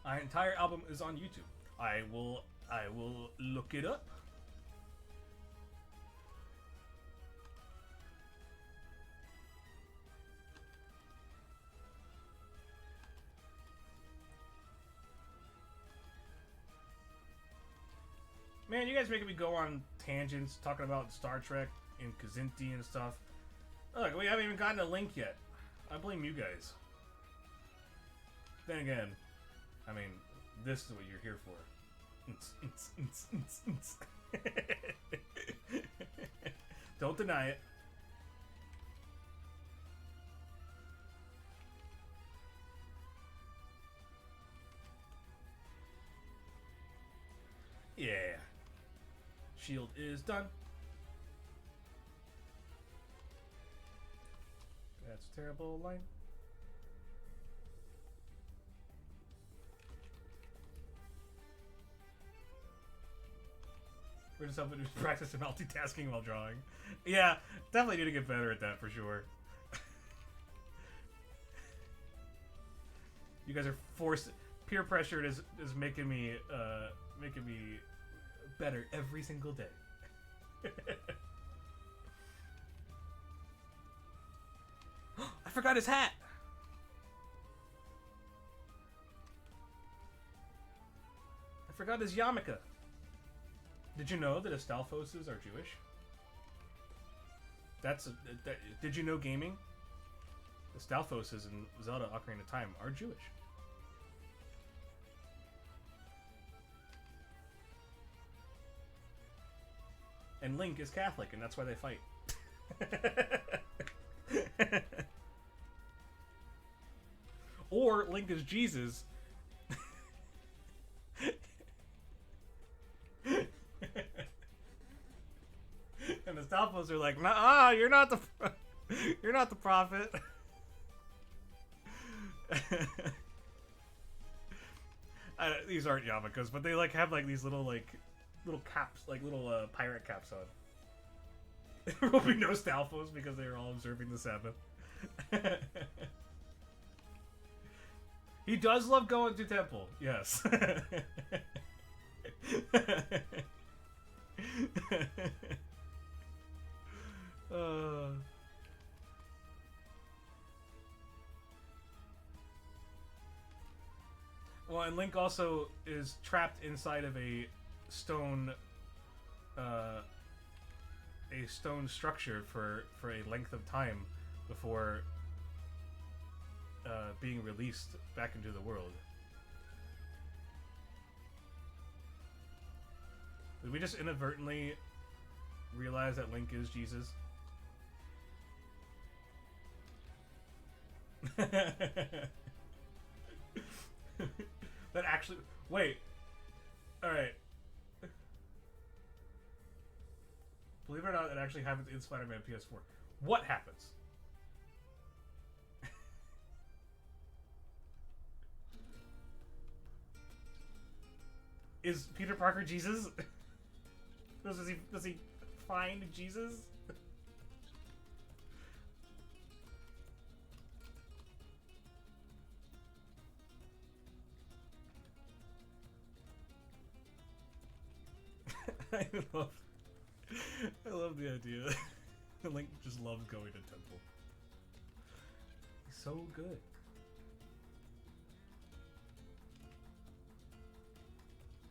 A: My entire album is on YouTube. I will look it up. Man, you guys making me go on tangents talking about Star Trek and Kazinti and stuff. Look, we haven't even gotten a link yet. I blame you guys. Then again, I mean, this is what you're here for. Don't deny it. Yeah. Shield is done. That's a terrible line. We're just helping to practice multitasking while drawing. Yeah, definitely need to get better at that for sure. You guys are forced. Peer pressure is making me better every single day. I forgot his hat. I forgot his yarmulke. Did you know that Astalfoses are Jewish? That's did you know gaming? The Stalfoses in Zelda Ocarina of Time are Jewish. And Link is Catholic, and that's why they fight. Or Link is Jesus. And the Stalfos are like, nah, you're not the prophet. These aren't yarmulkes, but they like have like these little caps, like little pirate caps on. There will be no Stalfos because they are all observing the Sabbath. He does love going to temple, yes. Well, and Link also is trapped inside of a stone structure for a length of time before being released back into the world. Did we just inadvertently realize that Link is Jesus? That actually... Wait. Alright. Believe it or not, it actually happens in Spider-Man PS4. What happens? Is Peter Parker Jesus? Does he find Jesus? I love the idea. Link just loves going to temple. He's so good.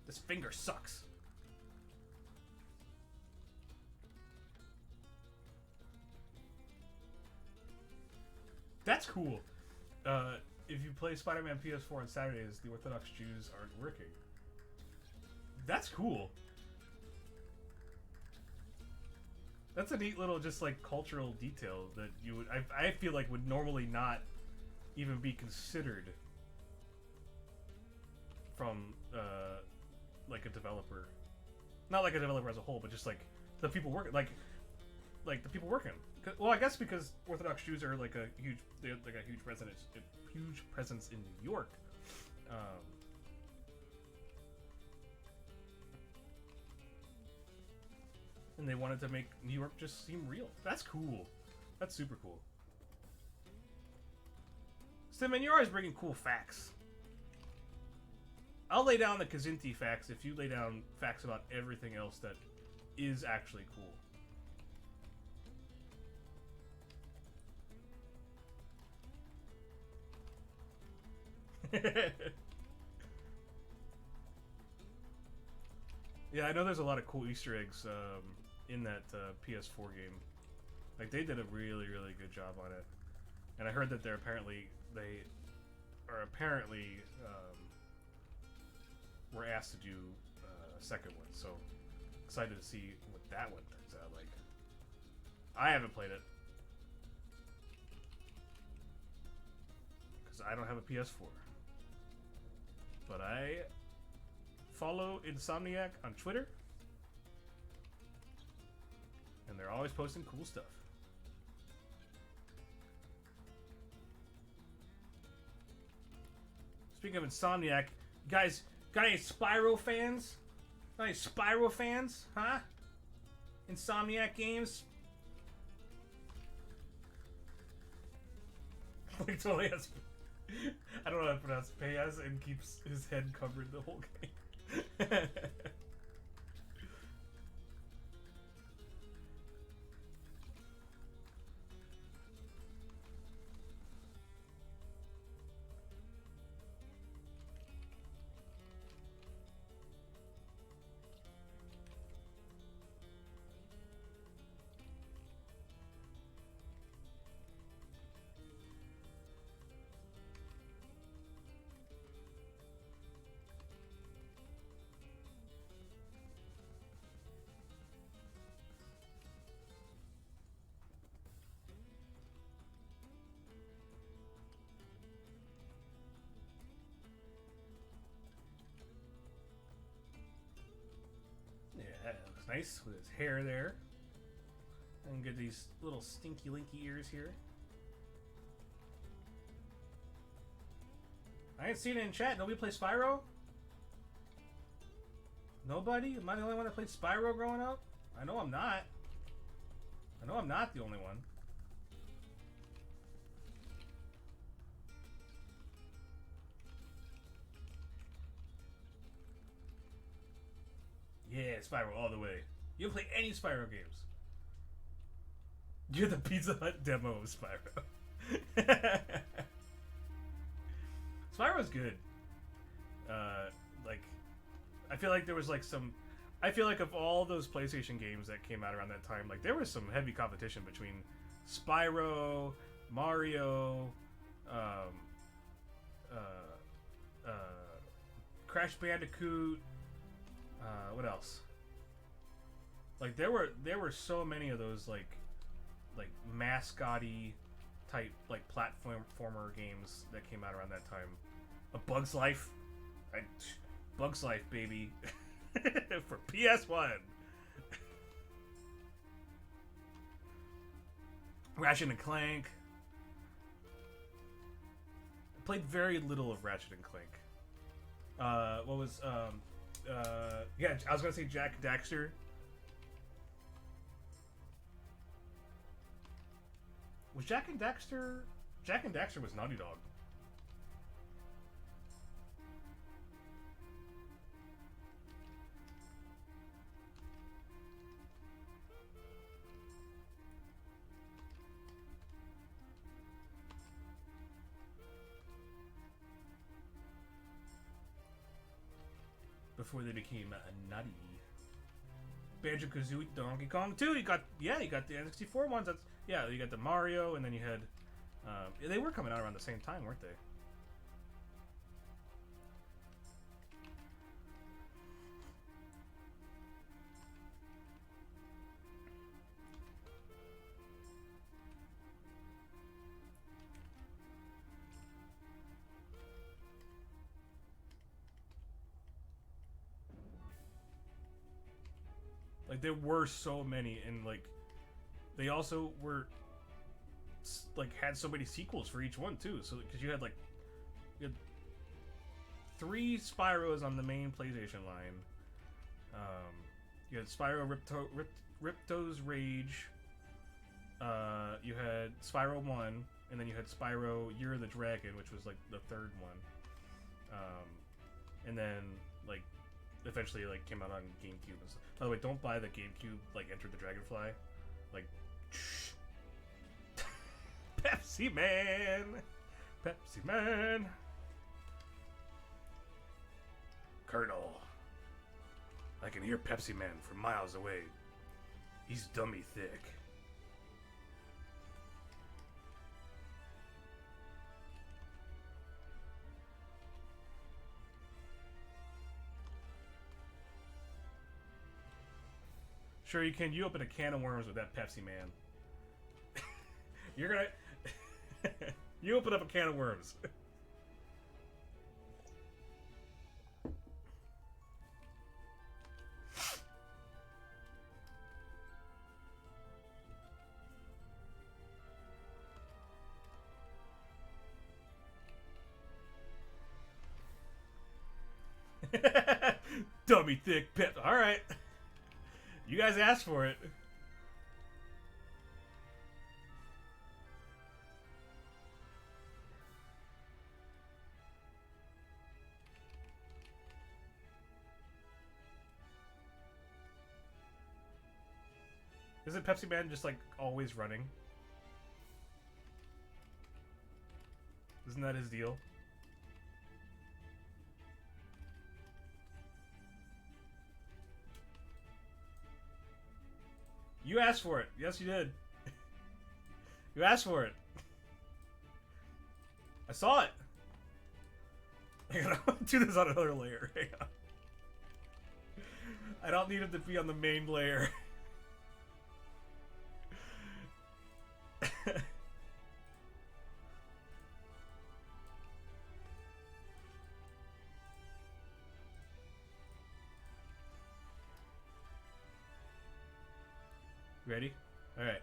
A: This finger sucks. That's cool. If you play Spider-Man PS4 on Saturdays, the Orthodox Jews aren't working. That's cool. That's a neat little just like cultural detail that you would I feel like would normally not even be considered from like a developer. Not like a developer as a whole, but just like the people working like the people working. Well, I guess because Orthodox Jews are like a huge presence in New York. And they wanted to make New York just seem real. That's cool. That's super cool. Simon, you're always bringing cool facts. I'll lay down the Kazinti facts if you lay down facts about everything else that is actually cool. Yeah, I know there's a lot of cool Easter eggs in that PS4 game. Like, they did a really, really good job on it. And I heard that they're apparently were asked to do a second one. So excited to see what that one turns out like. I haven't played it because I don't have a PS4. But I follow Insomniac on Twitter, and they're always posting cool stuff. Speaking of Insomniac, guys, got any Spyro fans? Got any Spyro fans? Huh? Insomniac games? Like, totally has... I don't know how to pronounce Payas and keeps his head covered the whole game. looks nice with his hair there. And get these little stinky linky ears here. I ain't seen it in chat. Nobody play Spyro? Nobody? Am I the only one that played Spyro growing up? I know I'm not. I know I'm not the only one. Yeah, Spyro all the way. You don't play any Spyro games. You're the Pizza Hut demo of Spyro. Spyro's good. Like, I feel like there was like some. I feel like of all those PlayStation games that came out around that time, like there was some heavy competition between Spyro, Mario, Crash Bandicoot. What else? Like there were so many of those like mascotty type like platformer games that came out around that time. A Bug's Life, Bug's Life, baby, for PS1. Ratchet and Clank. I played very little of Ratchet and Clank. What was yeah, I was gonna say Jak and Daxter. Was Jak and Daxter? Jak and Daxter was Naughty Dog. Before they became nutty. Banjo-Kazooie, Donkey Kong 2. You got the N64 ones. That's you got the Mario, and then you had they were coming out around the same time, weren't they? Like there were so many, and like they also were like had so many sequels for each one too. So because you had 3 Spyros on the main PlayStation line. You had Spyro Ripto's Rage. You had Spyro 1, and then you had Spyro Year of the Dragon, which was like the 3rd one. And then like eventually like came out on GameCube and stuff. By the way, don't buy the GameCube like Enter the Dragonfly. Like Pepsi Man. Pepsi Man. Colonel. I can hear Pepsi Man from miles away. He's dummy thick. Sure you can. You open a can of worms with that Pepsi Man. You're gonna... You open up a can of worms. Dummy thick pep. All right. You guys asked for it. Isn't Pepsi Man just like always running? Isn't that his deal? You asked for it. Yes, you did. You asked for it. I saw it. Hang on, I'll do this on another layer. Hang on. I don't need it to be on the main layer. Ready? All right.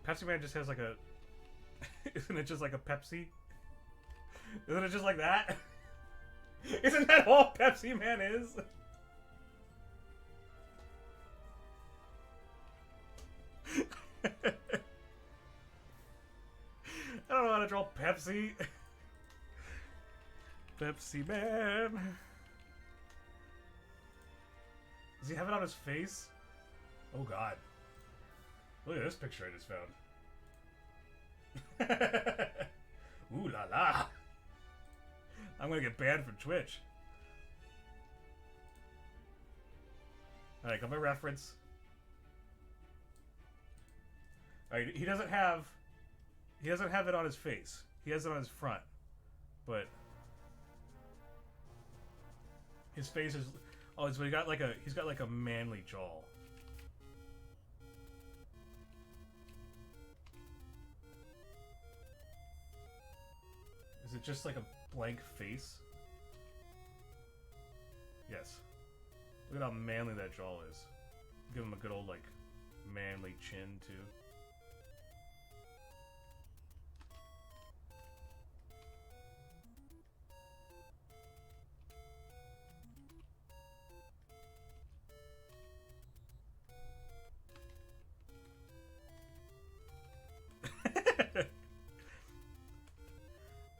A: Pepsi Man just has like a... Isn't it just like a Pepsi? Isn't it just like that? Isn't that all Pepsi Man is? I don't know how to draw Pepsi. Pepsi Man. Does he have it on his face? Oh god. Look at this picture I just found. Ooh la la. I'm gonna get banned from Twitch. Alright, got my reference. Alright, he doesn't have it on his face. He has it on his front. But his face is so he's got like a manly jaw. Is it just like a blank face? Yes. Look at how manly that jaw is. Give him a good old, like, manly chin, too.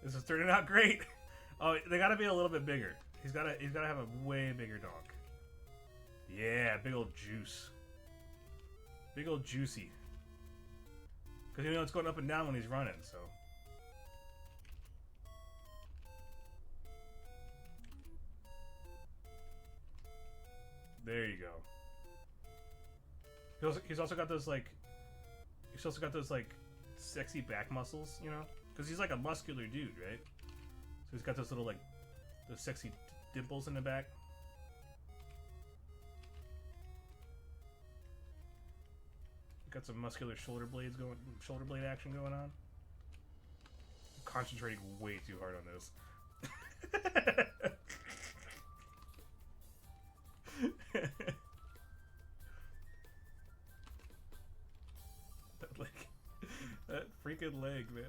A: This is turning out great. Oh, they gotta be a little bit bigger. He's gotta have a way bigger donk. Yeah, big old juice. Big old juicy. Because you know it's going up and down when he's running, so. There you go. He's also got those like sexy back muscles, you know? Because he's like a muscular dude, right? So he's got those little like those sexy dimples in the back. Got some muscular shoulder blade action going on. I'm concentrating way too hard on this. That freaking leg, man.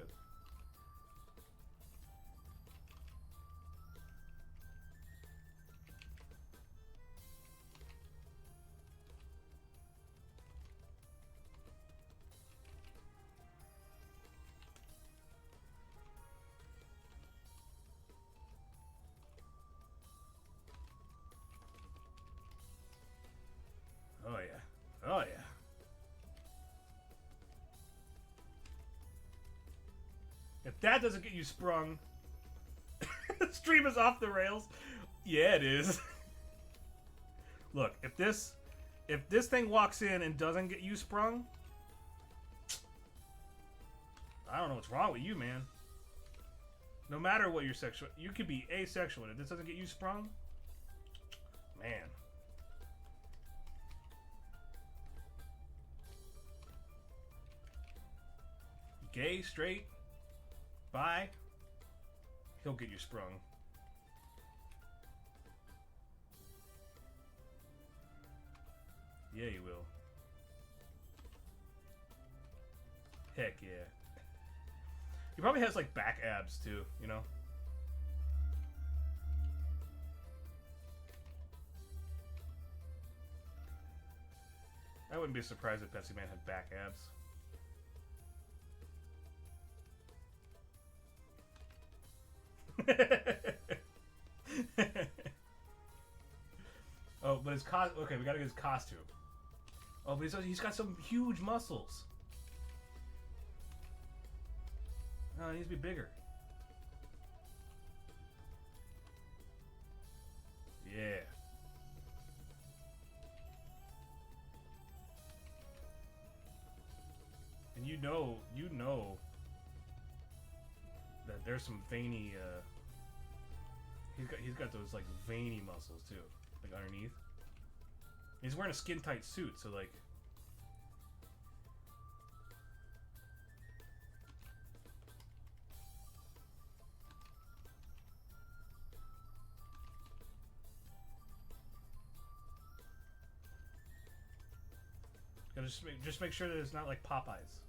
A: Oh yeah. Oh yeah. If that doesn't get you sprung, the stream is off the rails. Yeah, it is. Look, if this thing walks in and doesn't get you sprung, I don't know what's wrong with you, man. No matter what your sexual, you could be asexual, and if this doesn't get you sprung, man. Gay, straight, bi, he'll get you sprung. Yeah, he will. Heck yeah. He probably has like back abs too, you know? I wouldn't be surprised if Pepsi Man had back abs. Oh, but his okay, we gotta get his costume. Oh, but he's got some huge muscles. No, he needs to be bigger. Yeah. And you know that there's some veiny, he's got those like veiny muscles too, like underneath. He's wearing a skin tight suit, so like Gotta just make sure that it's not like Popeyes.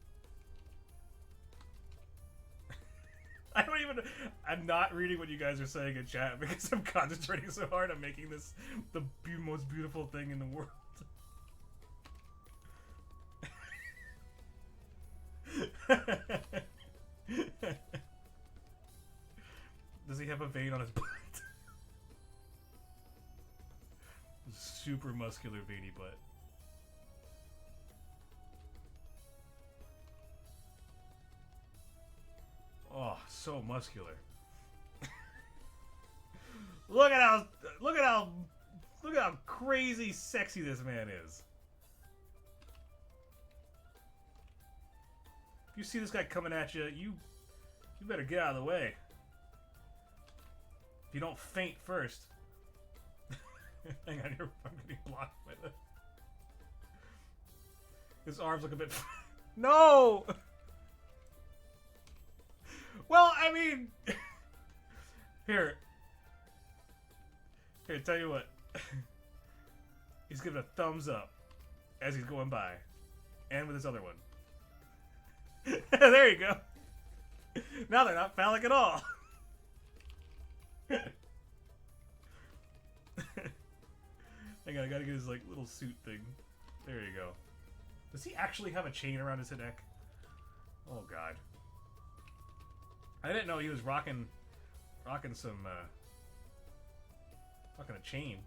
A: I don't even. I'm not reading what you guys are saying in chat because I'm concentrating so hard on making this the most beautiful thing in the world. Does he have a vein on his butt? Super muscular veiny butt. Oh, so muscular. Look at how crazy sexy this man is. If you see this guy coming at you, you better get out of the way. If you don't faint first. Hang on, I'm getting blocked by the... His arms look a bit... No! Well, I mean... Here, tell you what. He's giving a thumbs up as he's going by. And with his other one. There you go. Now they're not phallic at all. Hang on, I gotta get his like little suit thing. There you go. Does he actually have a chain around his neck? Oh god. I didn't know he was rocking some rocking a chain.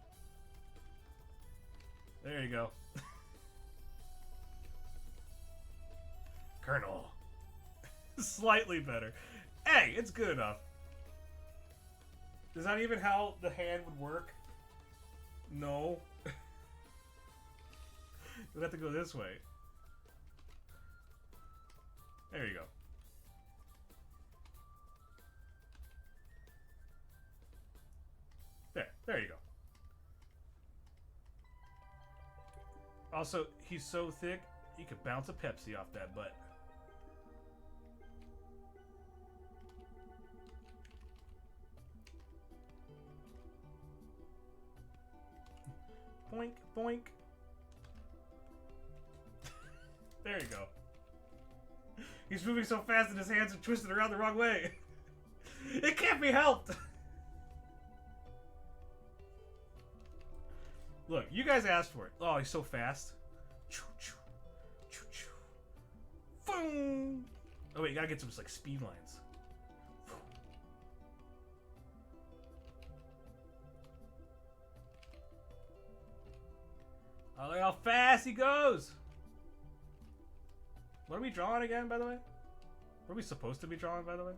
A: There you go. Colonel. Slightly better. Hey, it's good enough. Is that even how the hand would work? No. You'll have to go this way. There you go. There you go. Also, he's so thick, he could bounce a Pepsi off that butt. Boink, boink. There you go. He's moving so fast that his hands are twisted around the wrong way. It can't be helped. Look, you guys asked for it. Oh, he's so fast. Choo choo, choo choo. Boom. Oh wait, you gotta get some like speed lines. Oh, look how fast he goes! What are we drawing again, by the way? What are we supposed to be drawing, by the way?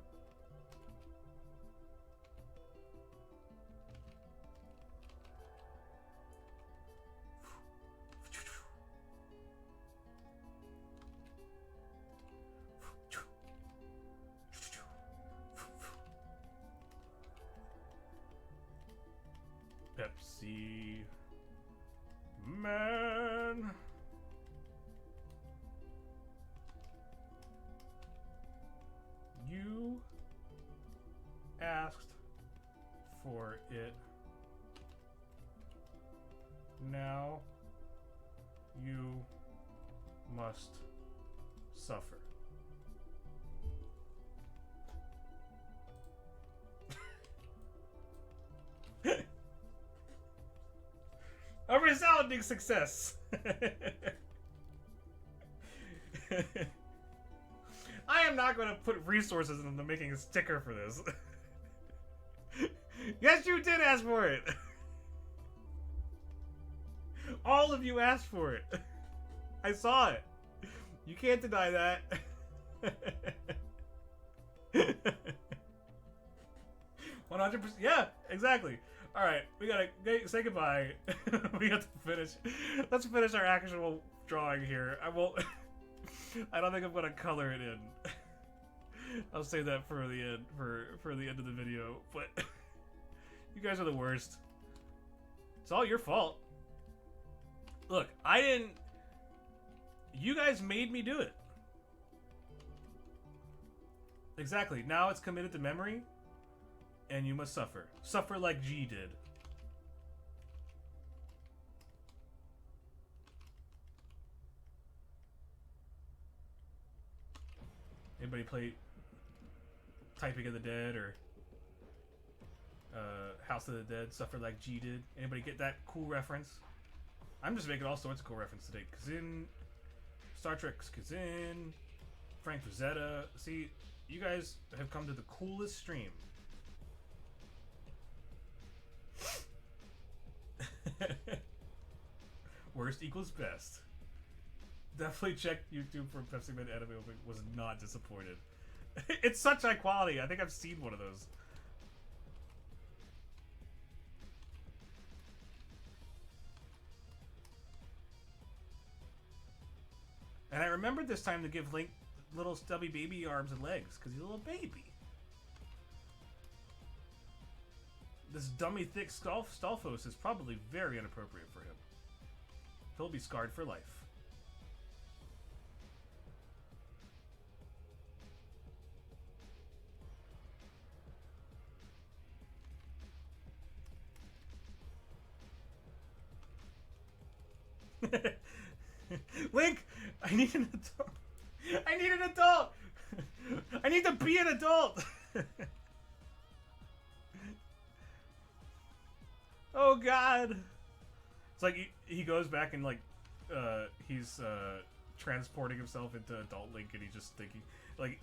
A: Pepsi Man. You asked for it. Now you must suffer. A resounding success. I am not going to put resources into making a sticker for this. Yes, you did ask for it. All of you asked for it. I saw it. You can't deny that. 100%. Yeah, exactly. All right, we gotta say goodbye. We have to finish. Let's finish our actual drawing here. I won't. I don't think I'm gonna color it in. I'll save that for the end, for the end of the video. But you guys are the worst. It's all your fault. Look, I didn't. You guys made me do it. Exactly. Now it's committed to memory. And you must suffer. Suffer like G did. Anybody play Typing of the Dead or House of the Dead, Suffer Like G did? Anybody get that cool reference? I'm just making all sorts of cool references today. Kazin, Star Trek's Kazin, Frank Frazetta. See, you guys have come to the coolest stream. Worst equals best. Definitely check YouTube for Pepsi Man anime opening. Was not disappointed. It's such high quality. I think I've seen one of those. And I remembered this time to give Link little stubby baby arms and legs, because he's a little baby. This dummy thick Stalfos is probably very inappropriate for him. He'll be scarred for life. Link, I need an adult. I need an adult. I need to be an adult. Oh God. It's like he goes back and like he's transporting himself into adult Link, and he's just thinking like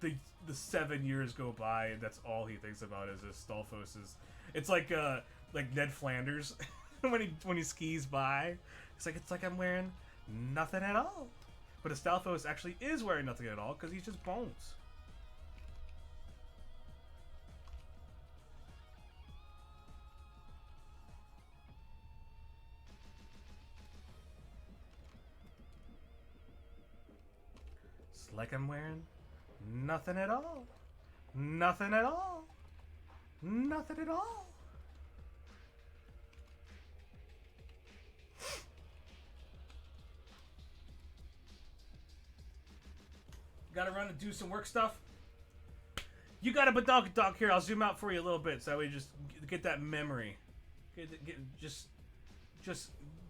A: the 7 years go by and that's all he thinks about is this Stalfos is. It's like Ned Flanders when he skis by. It's like I'm wearing nothing at all. But Stalfos actually is wearing nothing at all because he's just bones. It's like I'm wearing nothing at all. Nothing at all. Nothing at all. Gotta run and do some work stuff. You got a badonk here. I'll zoom out for you a little bit so that way you just get that memory. Just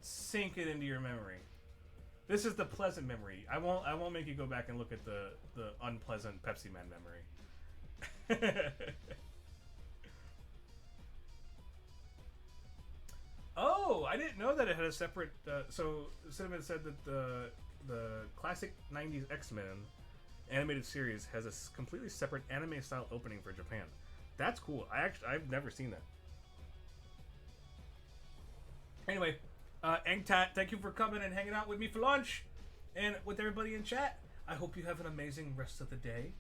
A: sink it into your memory. This is the pleasant memory. I won't make you go back and look at the unpleasant Pepsi Man memory. Oh, I didn't know that it had a separate. So Cinnamon said that the classic '90s X-Men animated series has a completely separate anime style opening for Japan. That's cool. I've never seen that. Anyway, Engtat, thank you for coming and hanging out with me for lunch, and with everybody in chat. I hope you have an amazing rest of the day.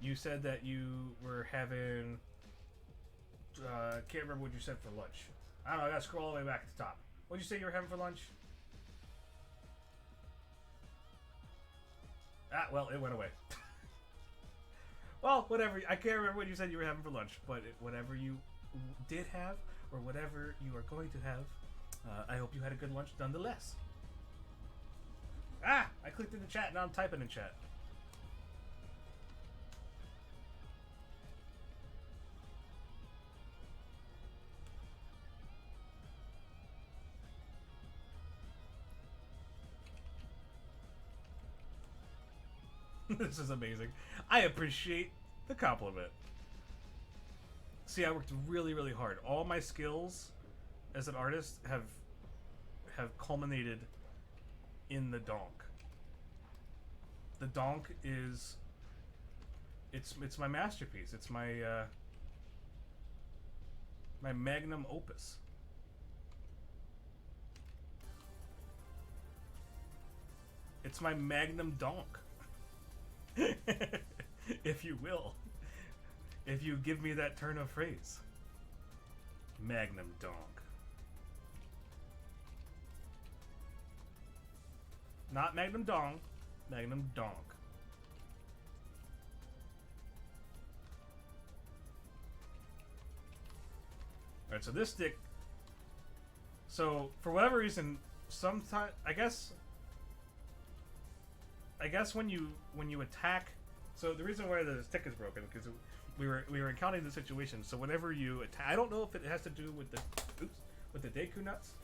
A: You said that you were having. Can't remember what you said for lunch. I don't know. I gotta scroll all the way back to the top. What'd you say you were having for lunch? Ah, well, it went away. Well, whatever. I can't remember what you said you were having for lunch, but whatever you did have, or whatever you are going to have, I hope you had a good lunch nonetheless. Ah! I clicked in the chat, now I'm typing in chat. This is amazing. I appreciate the compliment. See, I worked really, really hard. All my skills as an artist have culminated in the donk. The donk is it's my masterpiece. It's my my magnum opus. It's my magnum donk. If you will. If you give me that turn of phrase. Magnum donk. Not magnum dong. Magnum donk. Alright, so this stick. So, for whatever reason, sometimes I guess when you attack, so the reason why the stick is broken because we were encountering the situation. So whenever you attack, I don't know if it has to do with the Deku nuts,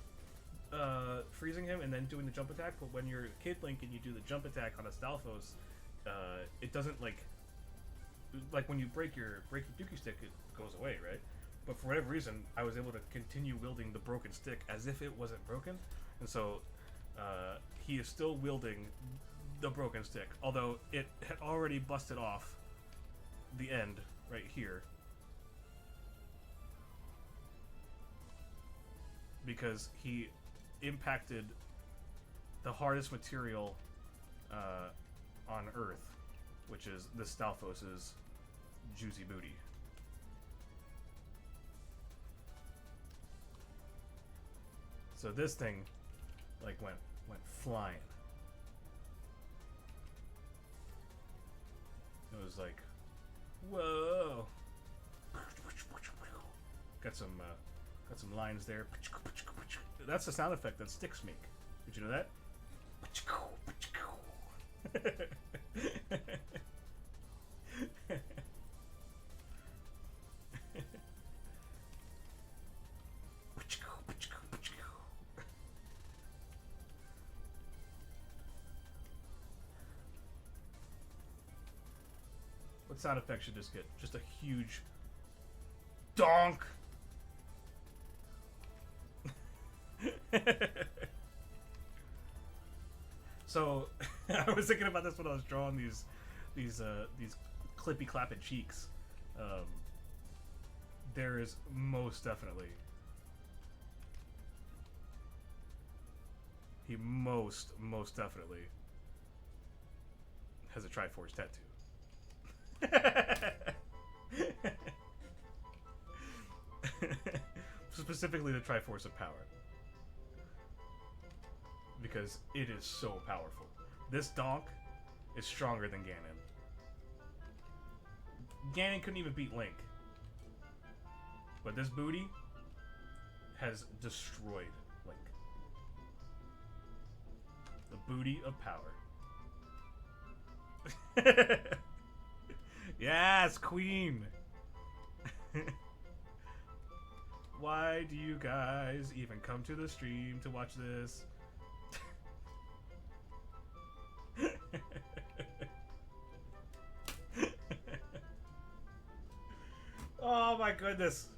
A: freezing him and then doing the jump attack. But when you're Kid Link and you do the jump attack on a Stalfos, it doesn't like when you break your Dookie stick, it goes away, right? But for whatever reason, I was able to continue wielding the broken stick as if it wasn't broken, and so he is still wielding the broken stick, although it had already busted off the end right here because he impacted the hardest material on Earth, which is the Stalfos's juicy booty. So this thing, like, went flying. It was like, whoa! Got some lines there. That's the sound effect that sticks make. Did you know that? What sound effect should this get? Just a huge donk. So I was thinking about this when I was drawing these clippy clapping cheeks. There is most definitely he most definitely has a Triforce tattoo. Specifically the Triforce of Power. Because it is so powerful. This donk is stronger than Ganon. Ganon couldn't even beat Link. But this booty has destroyed Link. The booty of power. Yes, Queen! Why do you guys even come to the stream to watch this? Oh my goodness.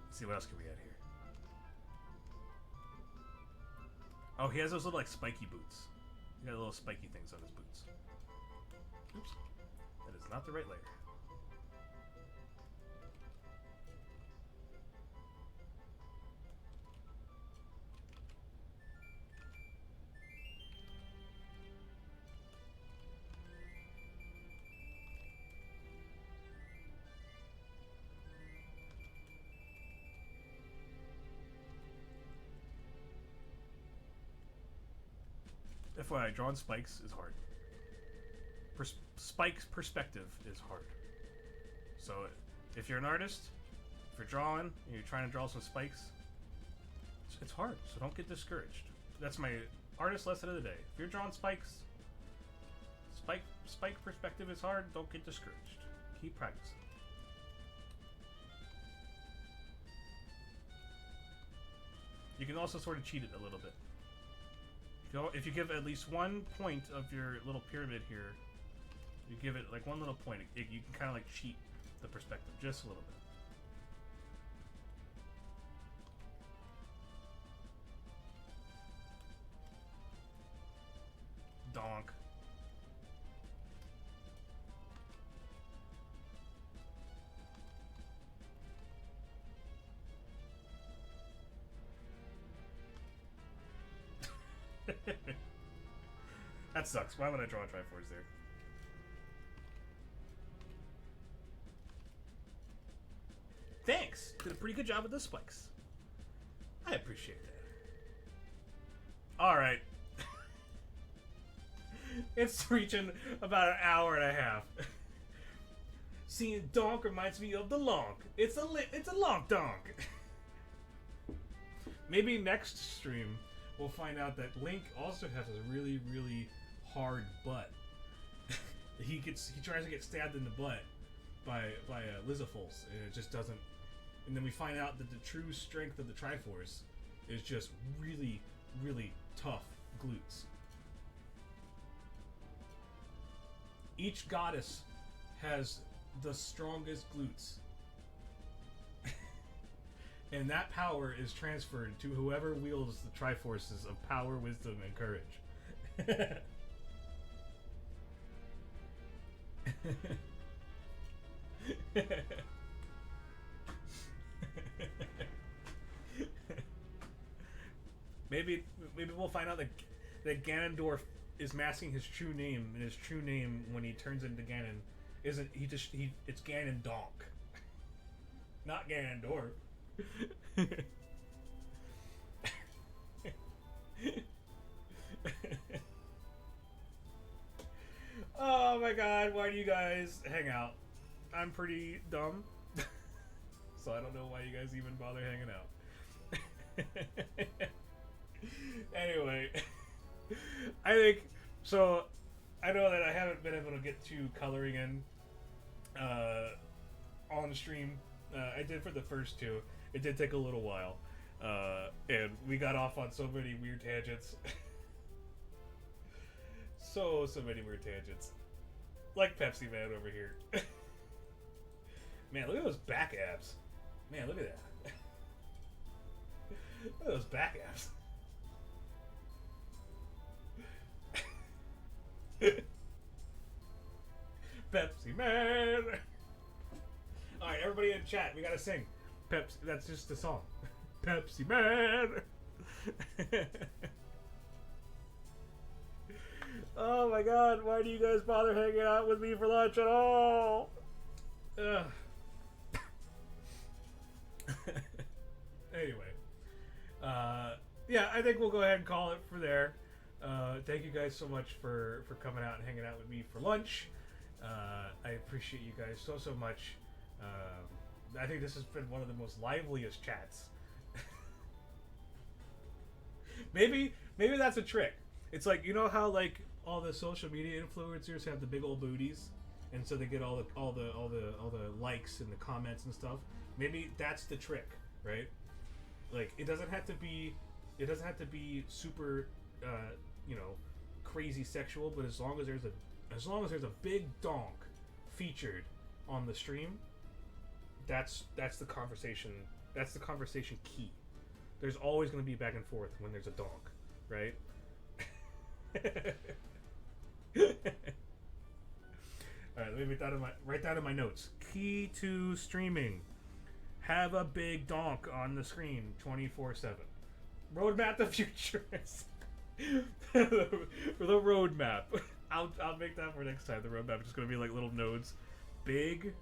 A: Let's see what else can we add here. Oh, he has those little like spiky boots. He got little spiky things on his boots. Oops. That is not the right layer. FYI, drawing spikes is hard. Spike's perspective is hard. So, if you're an artist, if you're drawing, and you're trying to draw some spikes, it's hard, so don't get discouraged. That's my artist lesson of the day. If you're drawing spikes, spike perspective is hard, don't get discouraged. Keep practicing. You can also sort of cheat it a little bit. If you give at least 1 point of your little pyramid here, you give it like one little point, you can kind of like cheat the perspective just a little bit. Donk. That sucks. Why would I draw a Triforce there? Thanks! Did a pretty good job with the spikes. I appreciate that. Alright. It's reaching about an hour and a half. Seeing donk reminds me of the lonk. It's a lonk donk. Maybe next stream we'll find out that Link also has a really, really hard butt. he tries to get stabbed in the butt by Lizafulse, and it just doesn't. And then we find out that the true strength of the Triforce is just really really tough glutes. Each goddess has the strongest glutes. And that power is transferred to whoever wields the Triforces of power, wisdom, and courage. maybe we'll find out that Ganondorf is masking his true name, and his true name when he turns into Ganon isn't it's Ganondonk. Not Ganondorf. Oh my god, why do you guys hang out? I'm pretty dumb. So I don't know why you guys even bother hanging out. Anyway, I think so. I know that I haven't been able to get to coloring in on stream. I did for the first two. It did take a little while, and we got off on so many weird tangents. so many weird tangents, like Pepsi Man over here. Man, look at those back abs. Man, look at that. Look at those back abs. Pepsi Man. All right, everybody in chat, we gotta sing. Pepsi. That's just the song. Pepsi Man. Oh my God! Why do you guys bother hanging out with me for lunch at all? Anyway, yeah, I think we'll go ahead and call it for there. Thank you guys so much for coming out and hanging out with me for lunch. I appreciate you guys so much. I think this has been one of the most liveliest chats. maybe that's a trick. It's like, you know how like all the social media influencers have the big old booties, and so they get all the likes and the comments and stuff. Maybe that's the trick, right? Like it doesn't have to be super crazy sexual, but as long as there's a big donk featured on the stream, that's the conversation. That's the conversation key. There's always going to be back and forth when there's a donk, right? All right, let me write that in my notes. Key to streaming: have a big donk on the screen 24/7. Roadmap the future. For the roadmap, I'll make that for next time. The roadmap is just gonna be like little nodes. Big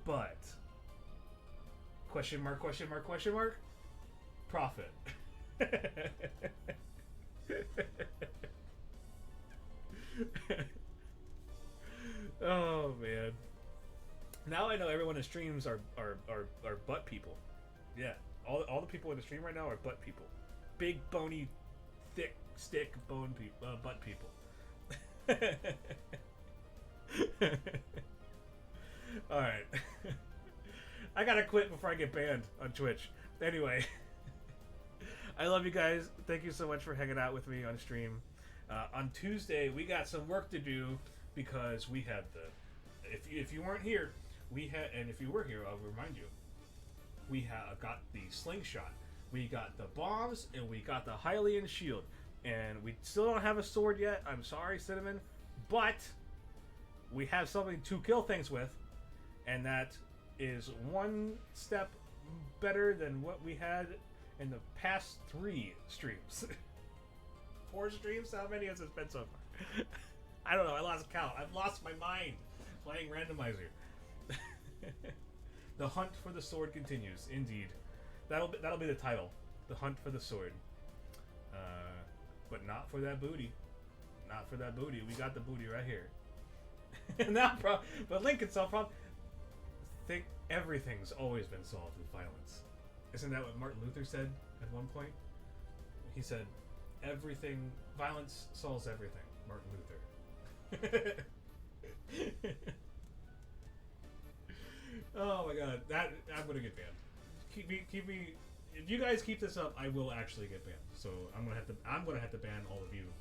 A: butt. Question mark, question mark, question mark. Profit. Oh man. Now I know everyone in streams are butt people. Yeah. All the people in the stream right now are butt people. Big bony thick stick butt people. Alright. I gotta quit before I get banned on Twitch. Anyway. I love you guys. Thank you so much for hanging out with me on stream. On Tuesday, we got some work to do because we had if you weren't here, and if you were here, I'll remind you, we got the slingshot, we got the bombs, and we got the Hylian shield, and we still don't have a sword yet. I'm sorry, Cinnamon, but we have something to kill things with, and that is one step better than what we had in the past 3 streams. 4 streams? How many has it been so far? I don't know. I lost count. I've lost my mind playing Randomizer. The hunt for the sword continues. Indeed, that'll be the title. The hunt for the sword. But not for that booty. Not for that booty. We got the booty right here. But Lincoln solved problem. Think everything's always been solved with violence. Isn't that what Martin Luther said at one point? He said, violence solves everything. Martin Luther. Oh my God, I'm gonna get banned. Keep me if you guys keep this up, I will actually get banned. So I'm gonna have to ban all of you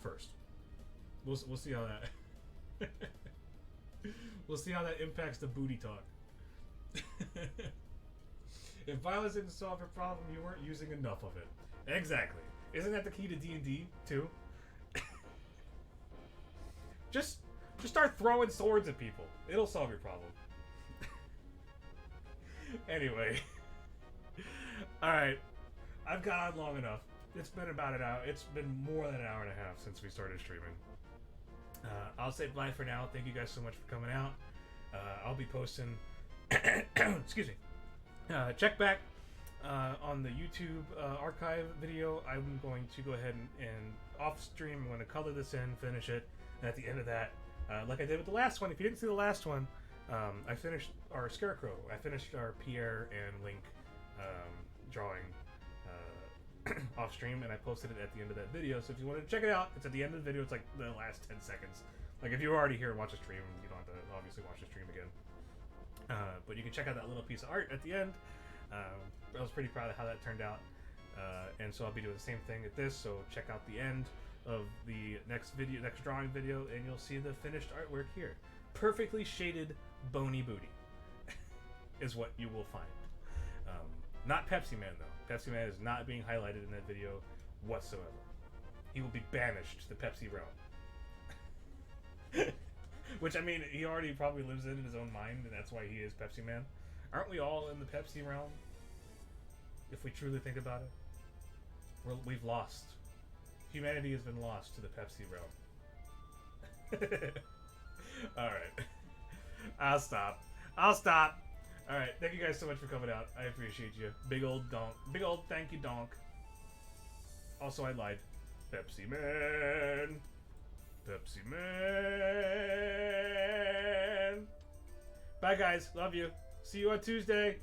A: first. We'll see how that we'll see how that impacts the booty talk. If violence didn't solve your problem, you weren't using enough of it. Exactly. Isn't that the key to D&D too? Just start throwing swords at people. It'll solve your problem. Anyway. Alright. I've gone on long enough. It's been about an hour. It's been more than an hour and a half since we started streaming. I'll say bye for now. Thank you guys so much for coming out. I'll be posting... excuse me. Check back on the YouTube archive video. I'm going to go ahead and off stream. I'm going to color this in, finish it, and at the end of that, like I did with the last one, if you didn't see the last one, I finished our Scarecrow. I finished our Pierre and Link drawing off stream, and I posted it at the end of that video. So if you want to check it out, it's at the end of the video. It's like the last 10 seconds. Like if you're already here and watch the stream, you don't have to obviously watch the stream again. But you can check out that little piece of art at the end. I was pretty proud of how that turned out. And so I'll be doing the same thing at this. So check out the end of the next drawing video, and you'll see the finished artwork here. Perfectly shaded bony booty is what you will find. Not Pepsi Man though. Pepsi Man is not being highlighted in that video whatsoever. He will be banished to the Pepsi realm. Which, I mean, he already probably lives in his own mind, and that's why he is Pepsi Man. Aren't we all in the Pepsi realm? If we truly think about it. We've lost. Humanity has been lost to the Pepsi realm. Alright. I'll stop. Alright, thank you guys so much for coming out. I appreciate you. Big old thank you, donk. Also, I lied. Pepsi Man. Pepsi Man. Bye, guys. Love you. See you on Tuesday.